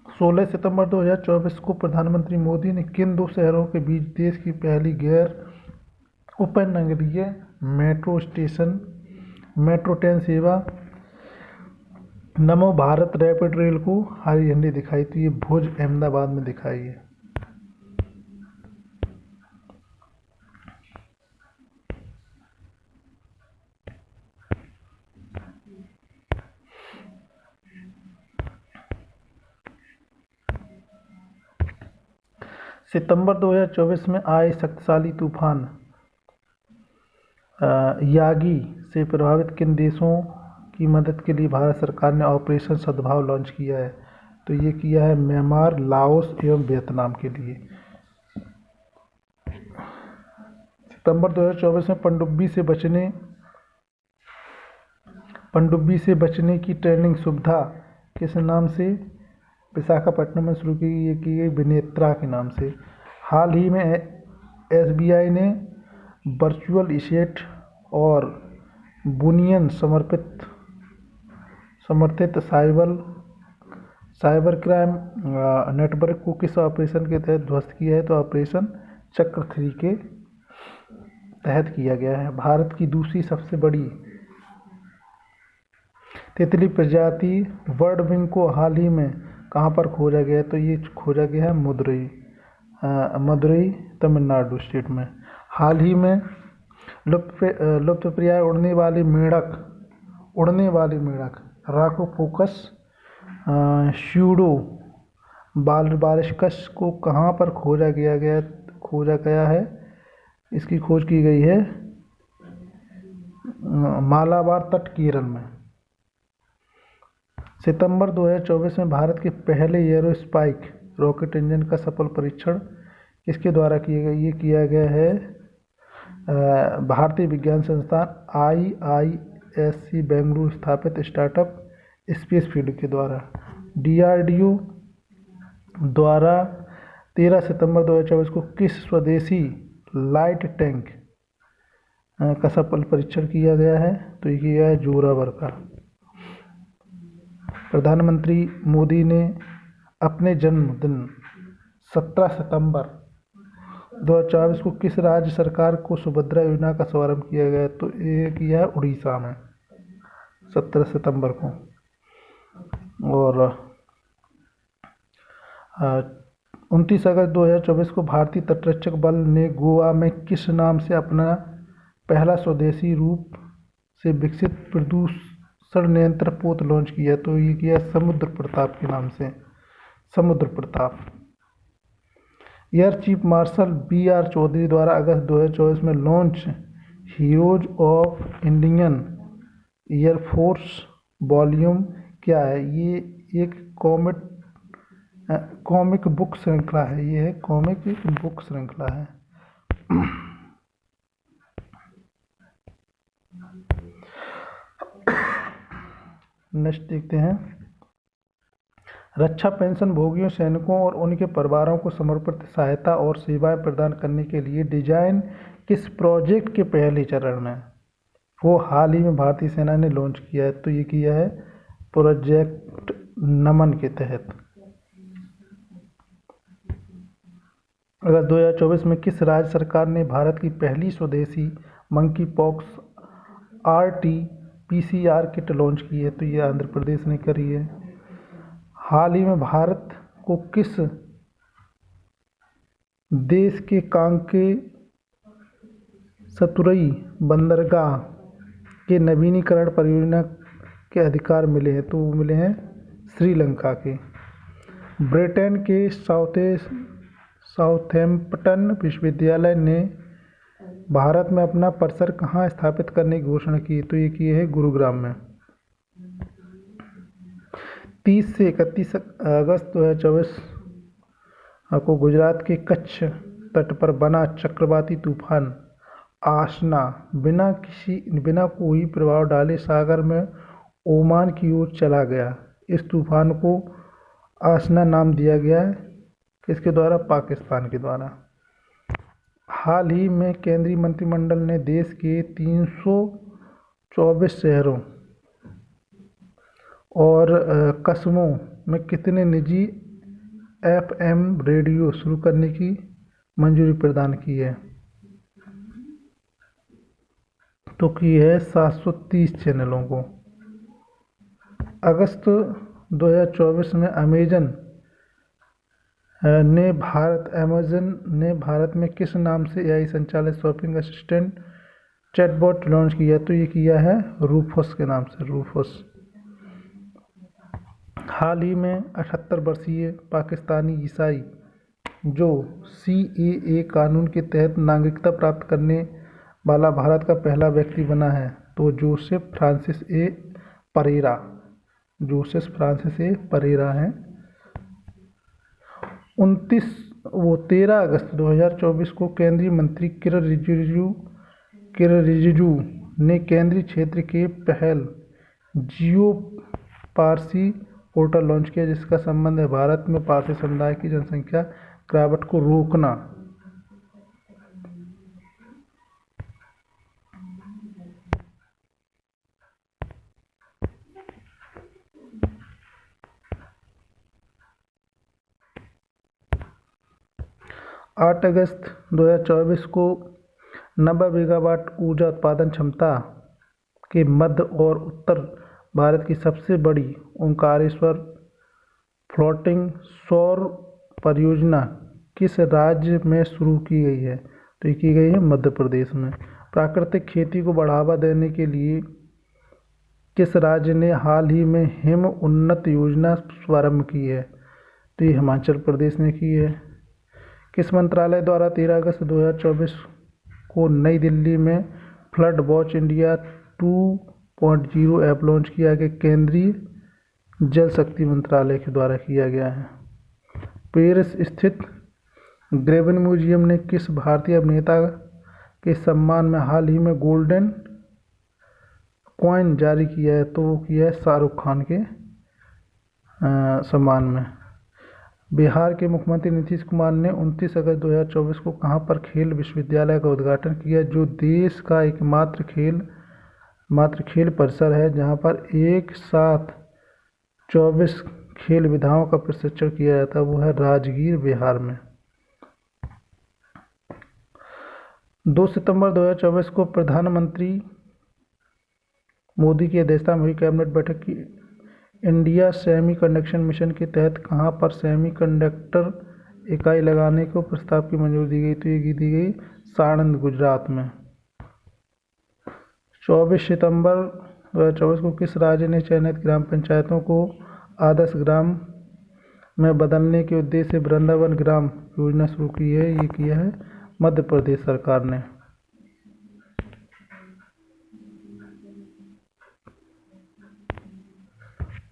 सोलह सितंबर 2024 को प्रधानमंत्री मोदी ने किन दो शहरों के बीच देश की पहली गैर उपनगरीय मेट्रो ट्रेन सेवा नमो भारत रैपिड रेल को हरी झंडी दिखाई? तो ये भुज अहमदाबाद में दिखाई है। सितंबर 2024 में आए शक्तिशाली तूफान यागी से प्रभावित किन देशों की मदद के लिए भारत सरकार ने ऑपरेशन सद्भाव लॉन्च किया है? तो ये किया है म्यांमार, लाओस एवं वियतनाम के लिए। सितंबर 2024 में पनडुब्बी से बचने की ट्रेनिंग सुविधा किस नाम से विशाखापट्टनम में शुरू की गई? विनेत्रा के नाम से। हाल ही में एसबीआई ने वर्चुअल एसेट और बुनियन समर्थित साइबर क्राइम नेटवर्क को किस ऑपरेशन के तहत ध्वस्त किया है? तो ऑपरेशन चक्र 3 के तहत किया गया है। भारत की दूसरी सबसे बड़ी तितली प्रजाति बर्ड विंग को हाल ही में कहाँ पर खोजा गया है? तो ये खोजा गया है मदुरई तमिलनाडु स्टेट में। हाल ही में लुप्तप्राय उड़ने वाली मेढक राकोफोकस स्यूडो बारबेरिकस को कहाँ पर खोजा गया है? इसकी खोज की गई है मालाबार तट, केरल में। सितंबर 2024 में भारत के पहले एरोस्पाइक रॉकेट इंजन का सफल परीक्षण किसके द्वारा किया गया? ये किया गया है भारतीय विज्ञान संस्थान IISc बेंगलुरु स्थापित स्टार्टअप स्पेस फील्ड के द्वारा। DRDO द्वारा 13 सितंबर 2024 को किस स्वदेशी लाइट टैंक का सफल परीक्षण किया गया है? तो ये किया है जोरावर का। प्रधानमंत्री मोदी ने अपने जन्मदिन 17 सितंबर 2024 को किस राज्य सरकार को सुभद्रा योजना का शुभारंभ किया गया? तो ये किया है उड़ीसा में 17 सितंबर को। और 29 अगस्त 2024 को भारतीय तटरक्षक बल ने गोवा में किस नाम से अपना पहला स्वदेशी रूप से विकसित प्रदूषण नियंत्रण पोत लॉन्च किया? तो ये किया समुद्र प्रताप के नाम से, Samudra Pratap. Air chief marshal BR Chaudhari द्वारा अगस्त 2024 में launch heroes of Indian air force volume क्या है? ये एक कॉमिक बुक श्रृंखला है। ये है कॉमिक बुक श्रृंखला है। नेक्स्ट देखते हैं। रक्षा पेंशन भोगियों, सैनिकों और उनके परिवारों को समर्पित सहायता और सेवाएं प्रदान करने के लिए डिजाइन किस प्रोजेक्ट के पहले चरण में वो हाल ही में भारतीय सेना ने लॉन्च किया है? तो ये किया है प्रोजेक्ट नमन के तहत। अगस्त 2024 में किस राज्य सरकार ने भारत की पहली स्वदेशी monkey pox RT-PCR kit launch की है? तो ये आंध्र प्रदेश ने करी है। हाल ही में भारत को किस देश के कांके सतुरई बंदरगाह के नवीनीकरण परियोजना के अधिकार मिले हैं? तो वो मिले हैं श्रीलंका के। ब्रिटेन के साउथैम्पटन विश्वविद्यालय ने भारत में अपना परिसर कहाँ स्थापित करने की घोषणा की? तो ये की है गुरुग्राम में। 30 से 31 अगस्त 2024 को गुजरात के कच्छ तट पर बना चक्रवाती तूफान आसना बिना कोई प्रभाव डाले सागर में ओमान की ओर चला गया। इस तूफान को आसना नाम दिया गया है किसके द्वारा? पाकिस्तान के द्वारा। हाल ही में केंद्रीय मंत्रिमंडल ने देश के 324 शहरों और कस्बों में कितने निजी FM रेडियो शुरू करने की मंजूरी प्रदान की है? तो की है 730 चैनलों को। अगस्त 2024 में अमेज़न ने भारत में किस नाम से AI संचालित शॉपिंग असिस्टेंट चैटबॉट लॉन्च किया? तो ये किया है रूफस के नाम से, रूफस। हाल ही में 78 वर्षीय पाकिस्तानी ईसाई जो CAA कानून के तहत नागरिकता प्राप्त करने वाला भारत का पहला व्यक्ति बना है, तो जोसेफ फ्रांसिस ए परेरा हैं। 13 अगस्त 2024 को केंद्रीय मंत्री किरण रिजिजू ने केंद्रीय क्षेत्र के पहल जियो पारसी पोर्टल लॉन्च किया, जिसका संबंध है भारत में पारसी समुदाय की जनसंख्या गिरावट को रोकना। आठ अगस्त 2024 को 90 मेगावाट ऊर्जा उत्पादन क्षमता के मध्य और उत्तर भारत की सबसे बड़ी ओंकारेश्वर फ्लोटिंग सौर परियोजना किस राज्य में शुरू की गई है? तो ये की गई है मध्य प्रदेश में। प्राकृतिक खेती को बढ़ावा देने के लिए किस राज्य ने हाल ही में हिम उन्नत योजना शुभारंभ की है? तो ये हिमाचल प्रदेश ने की है। किस मंत्रालय द्वारा 13 अगस्त 2024 को नई दिल्ली में flood watch India 2.0 app launch किया गया? केंद्रीय जल शक्ति मंत्रालय के द्वारा किया गया है। पेरिस स्थित ग्रेवन म्यूजियम ने किस भारतीय अभिनेता के सम्मान में हाल ही में गोल्डन कॉइन जारी किया है? तो वो किया है शाहरुख खान के सम्मान में। बिहार के मुख्यमंत्री नीतीश कुमार ने 29 अगस्त 2024 को कहां पर खेल विश्वविद्यालय का उद्घाटन किया, जो देश का एकमात्र खेल परिसर है जहां पर एक साथ 24 खेल विधाओं का प्रशिक्षण किया जाता है? वो है राजगीर, बिहार में। 2 सितंबर 2024 को प्रधानमंत्री मोदी की अध्यक्षता में हुई कैबिनेट बैठक की इंडिया सेमीकंडक्टर मिशन के तहत कहां पर सेमीकंडक्टर इकाई लगाने को प्रस्ताव की मंजूरी दी गई? तो ये दी गई साणंद, गुजरात में। 24 सितंबर 2024 को किस राज्य ने चयनित ग्राम पंचायतों को आदर्श ग्राम में बदलने के उद्देश्य से वृंदावन ग्राम योजना शुरू की है? ये किया है मध्य प्रदेश सरकार ने।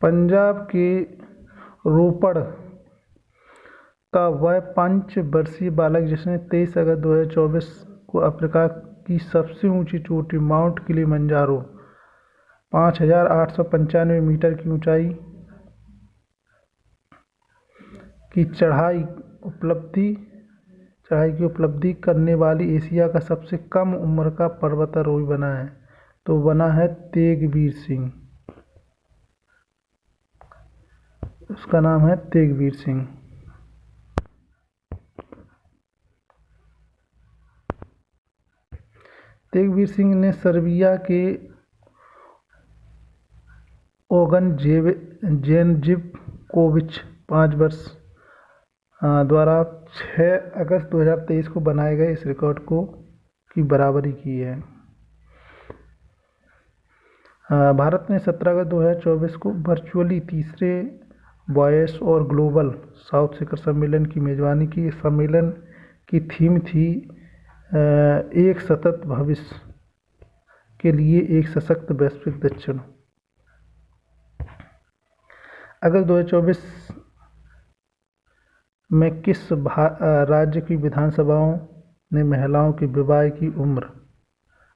पंजाब के रोपड़ का वह 5 वर्षीय बालक जिसने 23 अगस्त 2024 को अफ्रीका की सबसे ऊंची चोटी माउंट किलिमंजारो 5,895 मीटर की ऊंचाई की चढ़ाई की उपलब्धि करने वाली एशिया का सबसे कम उम्र का पर्वतारोही बना है? तो बना है तेगवीर सिंह। उसका नाम है तेगवीर सिंह। तेगवीर सिंह ने सर्बिया के ओगन जेनजिबकोविच 5 वर्ष द्वारा 6 अगस्त 2023 को बनाए गए इस रिकॉर्ड की बराबरी की है। भारत ने 17 अगस्त 2024 को वर्चुअली तीसरे वॉयस और ग्लोबल साउथ शिखर सम्मेलन की मेजबानी की। इस सम्मेलन की थीम थी एक सतत भविष्य के लिए एक सशक्त वैश्विक दक्षिण। अगस्त 2024 में किस राज्य की विधानसभाओं ने महिलाओं की विवाह की उम्र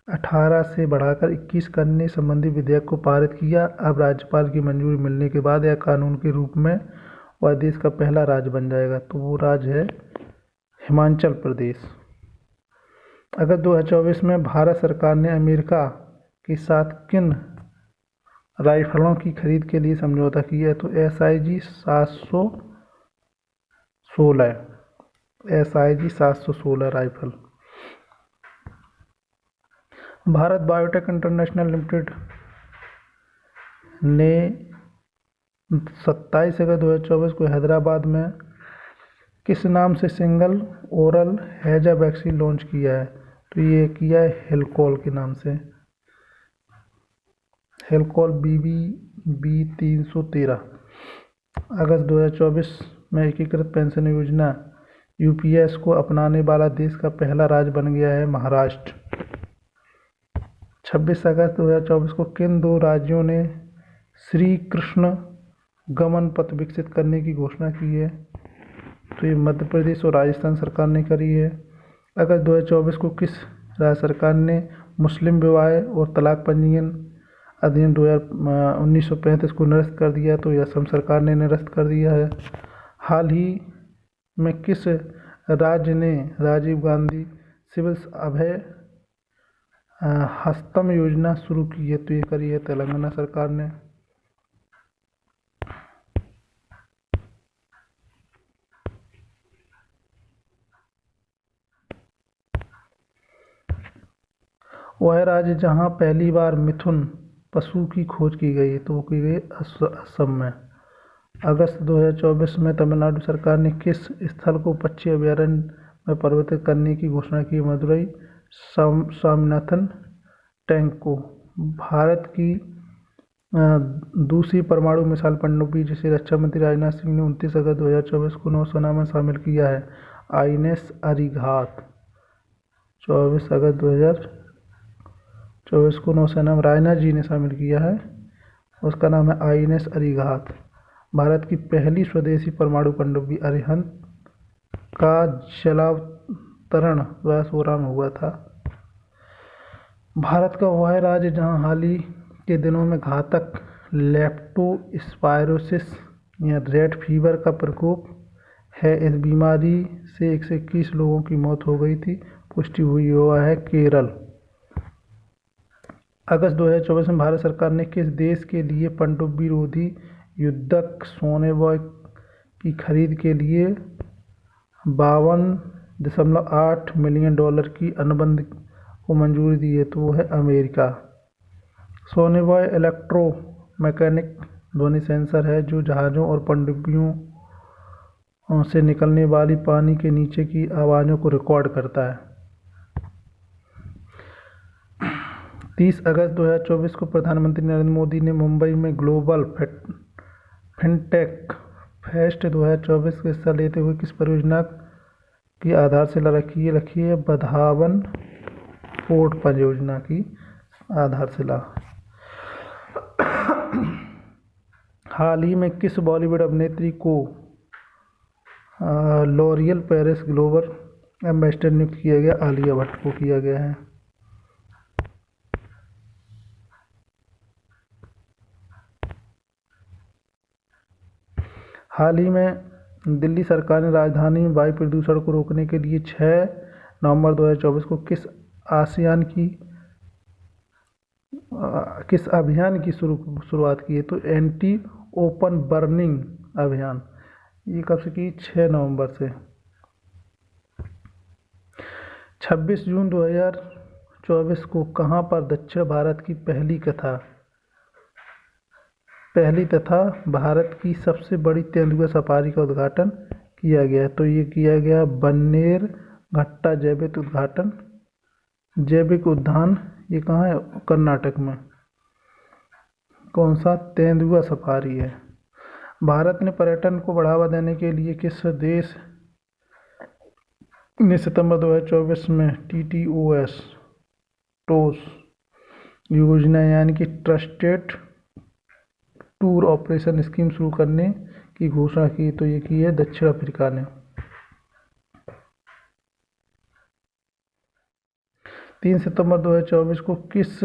18 से बढ़ाकर 21 करने संबंधी विधेयक को पारित किया? अब राज्यपाल की मंजूरी मिलने के बाद यह कानून के रूप में वह देश का पहला राज्य बन जाएगा। तो वो राज्य है हिमाचल प्रदेश। अगस्त 2024 में भारत सरकार ने अमेरिका के साथ किन राइफलों की खरीद के लिए समझौता किया? तो SIG 716 rifle. Bharat biotech international limited ने 27 अगस्त 2024 को हैदराबाद में किस नाम से सिंगल ओरल हैजा वैक्सीन लॉन्च किया है? तो ये किया है हेलकॉल के नाम से, हेलकॉल BBB 313। अगस्त 2024 में एकीकृत पेंशन योजना UPS को अपनाने वाला देश का पहला राज्य बन गया है महाराष्ट्र। 26 अगस्त 2024 को किन दो राज्यों ने श्री कृष्ण गमन पथ विकसित करने की घोषणा की है? तो ये मध्य प्रदेश और राजस्थान सरकार ने करी है। अगस्त 2024 को किस राज्य सरकार ने मुस्लिम विवाह और तलाक पंजीयन अधिनियम 1935 को निरस्त कर दिया? तो यह असम सरकार ने निरस्त कर दिया है। हाल ही में किस राज्य ने राजीव गांधी सिविल अभय हस्तम योजना शुरू की है? तो ये करी है तेलंगाना सरकार ने। वह राज्य जहां पहली बार मिथुन पशु की खोज की गई, तो वो की गई असम में। अगस्त 2024 में तमिलनाडु सरकार ने किस स्थल को पक्षी अभयारण्य में परिवर्तित करने की घोषणा की? मदुरई स्वामीनाथन टैंक को। भारत की दूसरी परमाणु मिसाइल पनडुब्बी जिसे रक्षा मंत्री राजनाथ सिंह ने 29 अगस्त 2024 को नौसेना में शामिल किया है, INS अरिहंत। 24 अगस्त 2024 को नौसेना में राजनाथ जी ने शामिल किया है, उसका नाम है INS अरिहंत। भारत की पहली स्वदेशी परमाणु पनडुब्बी अरिहंत का जलावतरण 2016 में हुआ था। भारत का वह राज्य जहां हाल ही के दिनों में घातक लेप्टोस्पायरोसिस या रेड फीवर का प्रकोप है, इस बीमारी से 121 लोगों की मौत हो गई थी, पुष्टि हुई हुआ है केरल। अगस्त 2024 में भारत सरकार ने किस देश के लिए पनडुब्बी रोधी युद्धक सोनेबॉय की खरीद के लिए $52.8 मिलियन की अनुबंध को मंजूरी दी है? तो वो है अमेरिका। सोनेबॉय इलेक्ट्रोमैकेनिक ध्वनि सेंसर है जो जहाज़ों और पनडुब्बियों से निकलने वाली पानी के नीचे की आवाज़ों को रिकॉर्ड करता है। 30 अगस्त 2024 को प्रधानमंत्री नरेंद्र मोदी ने मुंबई में ग्लोबल फिनटेक फेस्ट 2024 का हिस्सा लेते हुए किस परियोजना की आधारशिला रखी है? बधावन पोर्ट परियोजना की आधारशिला। हाल ही में किस बॉलीवुड अभिनेत्री को लॉरियल पेरिस ग्लोबल एम्बेसडर नियुक्त किया गया? आलिया भट्ट को किया गया है। हाल ही में दिल्ली सरकार ने राजधानी में वायु प्रदूषण को रोकने के लिए 6 नवंबर 2024 को किस अभियान की शुरुआत की है? तो एंटी ओपन बर्निंग अभियान। ये कब से की? 6 नवंबर से। 26 जून 2024 को कहां पर दक्षिण भारत की पहली तथा भारत की सबसे बड़ी तेंदुआ सफारी का उद्घाटन किया गया? तो ये किया गया बन्नेरघट्टा जैविक उद्यान। ये कहाँ है? कर्नाटक में। कौन सा? तेंदुआ सफारी है। भारत ने पर्यटन को बढ़ावा देने के लिए किस देश ने सितंबर 2024 में TTOS टोस योजना यानी कि ट्रस्टेड टूर ऑपरेशन स्कीम शुरू करने की घोषणा की? तो ये की है दक्षिण अफ्रीका ने। 3 सितंबर 2024 को किस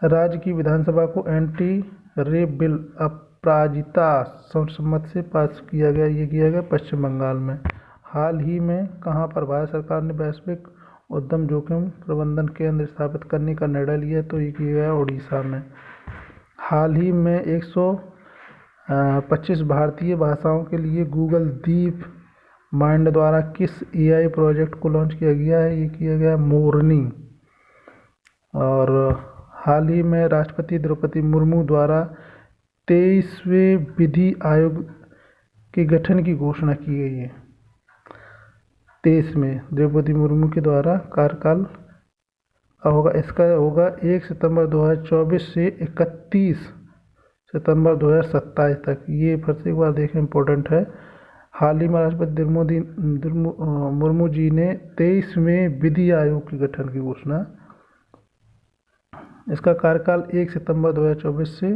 राज्य की विधानसभा को एंटी रेप बिल अपराजिता सर्वसम्मति से पास किया गया? ये किया गया पश्चिम बंगाल में। हाल ही में कहां पर भारत सरकार ने वैश्विक उद्यम जोखिम प्रबंधन केंद्र स्थापित करने का निर्णय लिया? तो ये किया गया उड़ीसा में। हाल ही में 125 भारतीय भाषाओं के लिए गूगल डीप माइंड द्वारा किस AI प्रोजेक्ट को लॉन्च किया गया है? ये किया गया मोरनी। और हाल ही में राष्ट्रपति द्रौपदी मुर्मू द्वारा 23वें विधि आयोग के गठन की घोषणा की गई है। 23 में द्रौपदी मुर्मू के द्वारा कार्यकाल होगा। इसका होगा 1 सितंबर 2024 से 31 सितंबर 2027 तक। ये फिर से एक बार देखें, इम्पोर्टेंट है। हाल ही में राष्ट्रपति मुर्मू जी ने 23वें विधि आयोग के गठन की घोषणा। इसका कार्यकाल 1 सितंबर 2024 से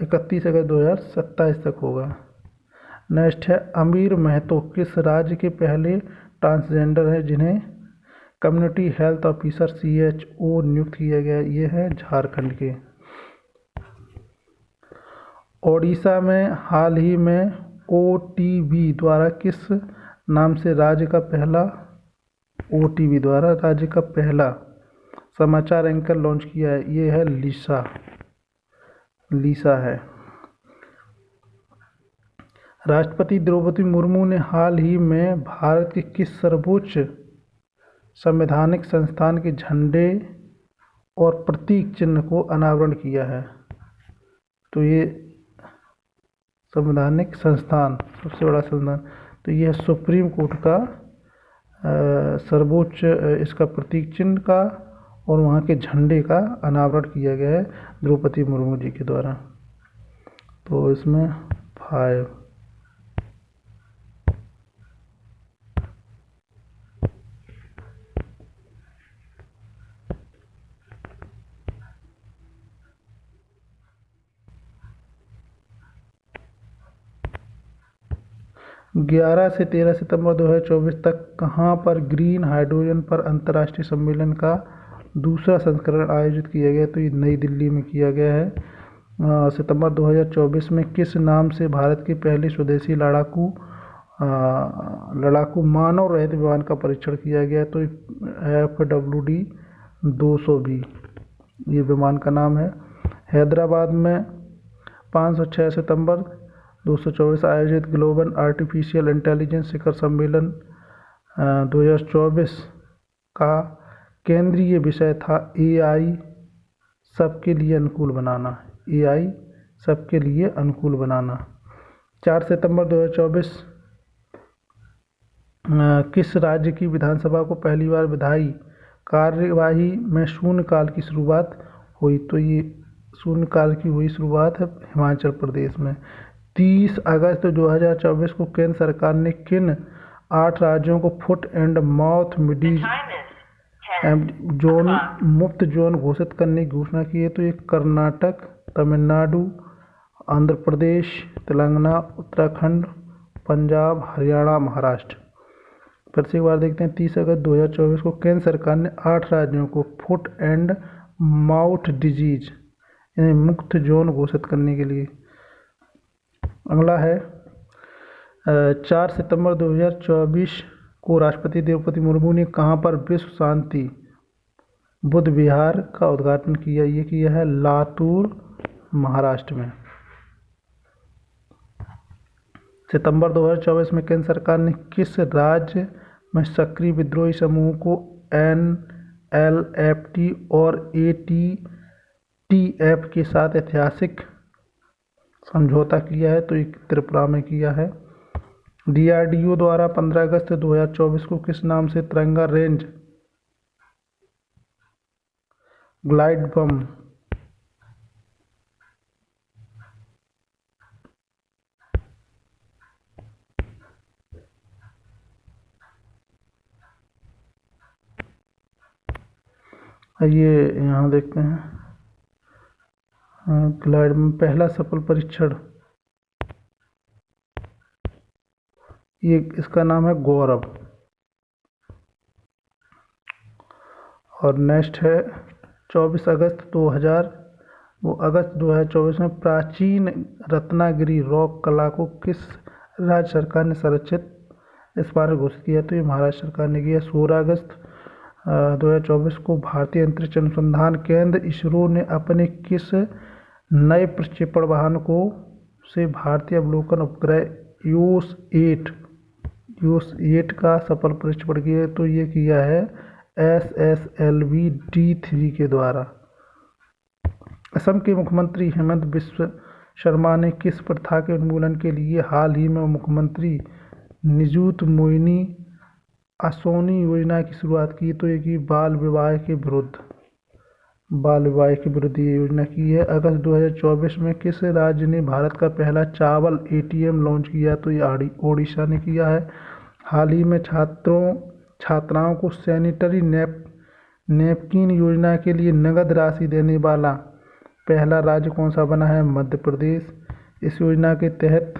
31 अगस्त 2027 तक होगा। नेक्स्ट है अमीर महतो किस राज्य के पहले ट्रांसजेंडर हैं जिन्हें कम्युनिटी हेल्थ ऑफिसर CHO नियुक्त किया गया? ये है झारखंड के। ओडिशा में हाल ही में OTV द्वारा किस नाम से राज्य का पहला समाचार एंकर लॉन्च किया है? ये है लीसा है। राष्ट्रपति द्रौपदी मुर्मू ने हाल ही में भारत के किस सर्वोच्च संवैधानिक संस्थान के झंडे और प्रतीक चिन्ह को अनावरण किया है? तो ये संवैधानिक संस्थान, सबसे बड़ा संस्थान, तो यह सुप्रीम कोर्ट का सर्वोच्च इसका प्रतीक चिन्ह का और वहाँ के झंडे का अनावरण किया गया है द्रौपदी मुर्मू जी के द्वारा। तो इसमें 5 11 से 13 सितंबर 2024 तक कहाँ पर ग्रीन हाइड्रोजन पर अंतर्राष्ट्रीय सम्मेलन का दूसरा संस्करण आयोजित किया गया? तो ये नई दिल्ली में किया गया है। सितंबर 2024 में किस नाम से भारत के पहले स्वदेशी लड़ाकू मानव रहित विमान का परीक्षण किया गया? तो FWD 200B ये विमान का नाम है। हैदराबाद में 506 सितंबर 224 आयोजित ग्लोबल आर्टिफिशियल इंटेलिजेंस शिखर सम्मेलन 2024 का केंद्रीय विषय था AI सबके लिए अनुकूल बनाना। AI सबके लिए अनुकूल बनाना। 4 सितंबर 2024 किस राज्य की विधानसभा को पहली बार विधायी कार्यवाही में शून्यकाल की शुरुआत हुई? तो ये शून्यकाल की हुई शुरुआत है हिमाचल प्रदेश में। 30 अगस्त 2024 को केंद्र सरकार ने किन 8 राज्यों को foot and mouth disease zone मुक्त जोन घोषित करने की घोषणा की है? तो ये कर्नाटक, तमिलनाडु, आंध्र प्रदेश, तेलंगाना, उत्तराखंड, पंजाब, हरियाणा, महाराष्ट्र। फिर से एक बार देखते हैं। 30 अगस्त 2024 को केंद्र सरकार ने 8 राज्यों को फुट एंड माउथ डिजीज यानी मुक्त जोन घोषित करने के लिए। अगला है 4 सितंबर 2024 को राष्ट्रपति द्रौपदी मुर्मू ने कहाँ पर विश्व शांति बुद्ध विहार का उद्घाटन किया? ये किया है लातूर, महाराष्ट्र में। सितंबर 2024 में केंद्र सरकार ने किस राज्य में सक्रिय विद्रोही समूह को NLFT और ATTF के साथ ऐतिहासिक समझौता किया है? तो एक त्रिपुरा में किया है। DRDO द्वारा 15 अगस्त 2024 को किस नाम से तिरंगा रेंज ग्लाइड बम ये यहाँ देखते हैं, ग्लाइड में पहला सफल परीक्षण, ये इसका नाम है गौरव। और नेक्स्ट है 24 अगस्त 2000, वो अगस्त 2024 में प्राचीन रत्नागिरी रॉक कला को किस राज्य सरकार ने संरक्षित स्मारक घोषित किया? तो ये महाराष्ट्र सरकार ने किया। 16 अगस्त 2024 को भारतीय अंतरिक्ष अनुसंधान केंद्र इसरो ने अपने किस नए प्रक्षेपण वाहन को से भारतीय अवलोकन उपग्रह यूस 8 का सफल प्रक्षेपण किया? तो ये किया है SSLV-D3 के द्वारा। असम के मुख्यमंत्री हेमंत बिस्व शर्मा ने किस प्रथा के उन्मूलन के लिए हाल ही में मुख्यमंत्री निजुत मोइनी आसोनी योजना की शुरुआत की? तो ये की बाल विवाह के विरुद्ध ये योजना की है। अगस्त 2024 में किस राज्य ने भारत का पहला चावल ATM लॉन्च किया? तो ये ओडिशा ने किया है। हाल ही में छात्राओं को सैनिटरी नैपकिन योजना के लिए नगद राशि देने वाला पहला राज्य कौन सा बना है? मध्य प्रदेश। इस योजना के तहत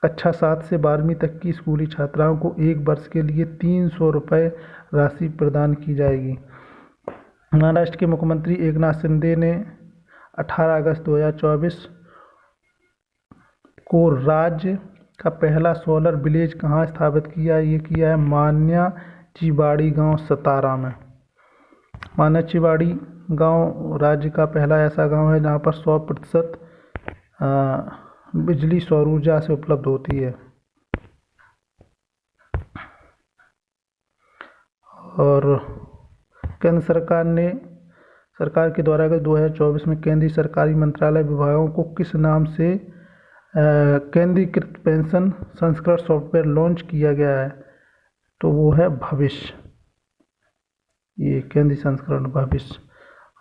कक्षा 7 से 12वीं तक की स्कूली छात्राओं को 1 वर्ष के लिए 300 रुपये राशि प्रदान की जाएगी। महाराष्ट्र के मुख्यमंत्री एकनाथ शिंदे ने 18 अगस्त 2024 को राज्य का पहला सोलर विलेज कहाँ स्थापित किया? ये किया है मान्याचीवाड़ी गांव सतारा में। मान्याचीवाड़ी गांव राज्य का पहला ऐसा गांव है जहां पर 100% बिजली सौर ऊर्जा से उपलब्ध होती है। और केंद्र सरकार के द्वारा अगस्त 2024 में केंद्रीय सरकारी मंत्रालय विभागों को किस नाम से केंद्रीकृत पेंशन संस्करण सॉफ्टवेयर लॉन्च किया गया है? तो वो है भविष्य, ये केंद्रीय संस्करण भविष्य।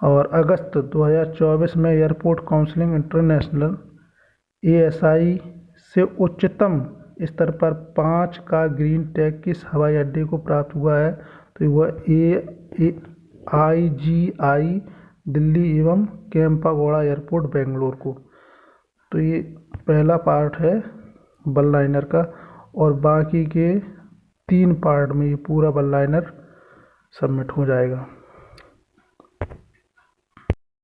और अगस्त 2024 में एयरपोर्ट काउंसिल इंटरनेशनल ASI से उच्चतम स्तर पर 5 का ग्रीन टैग किस हवाई अड्डे को प्राप्त हुआ है? तो वह IGI दिल्ली एवं केम्पागौड़ा एयरपोर्ट बेंगलोर को। तो ये पहला पार्ट है बल लाइनर का, और बाकी के 3 पार्ट में ये पूरा बल लाइनर सबमिट हो जाएगा।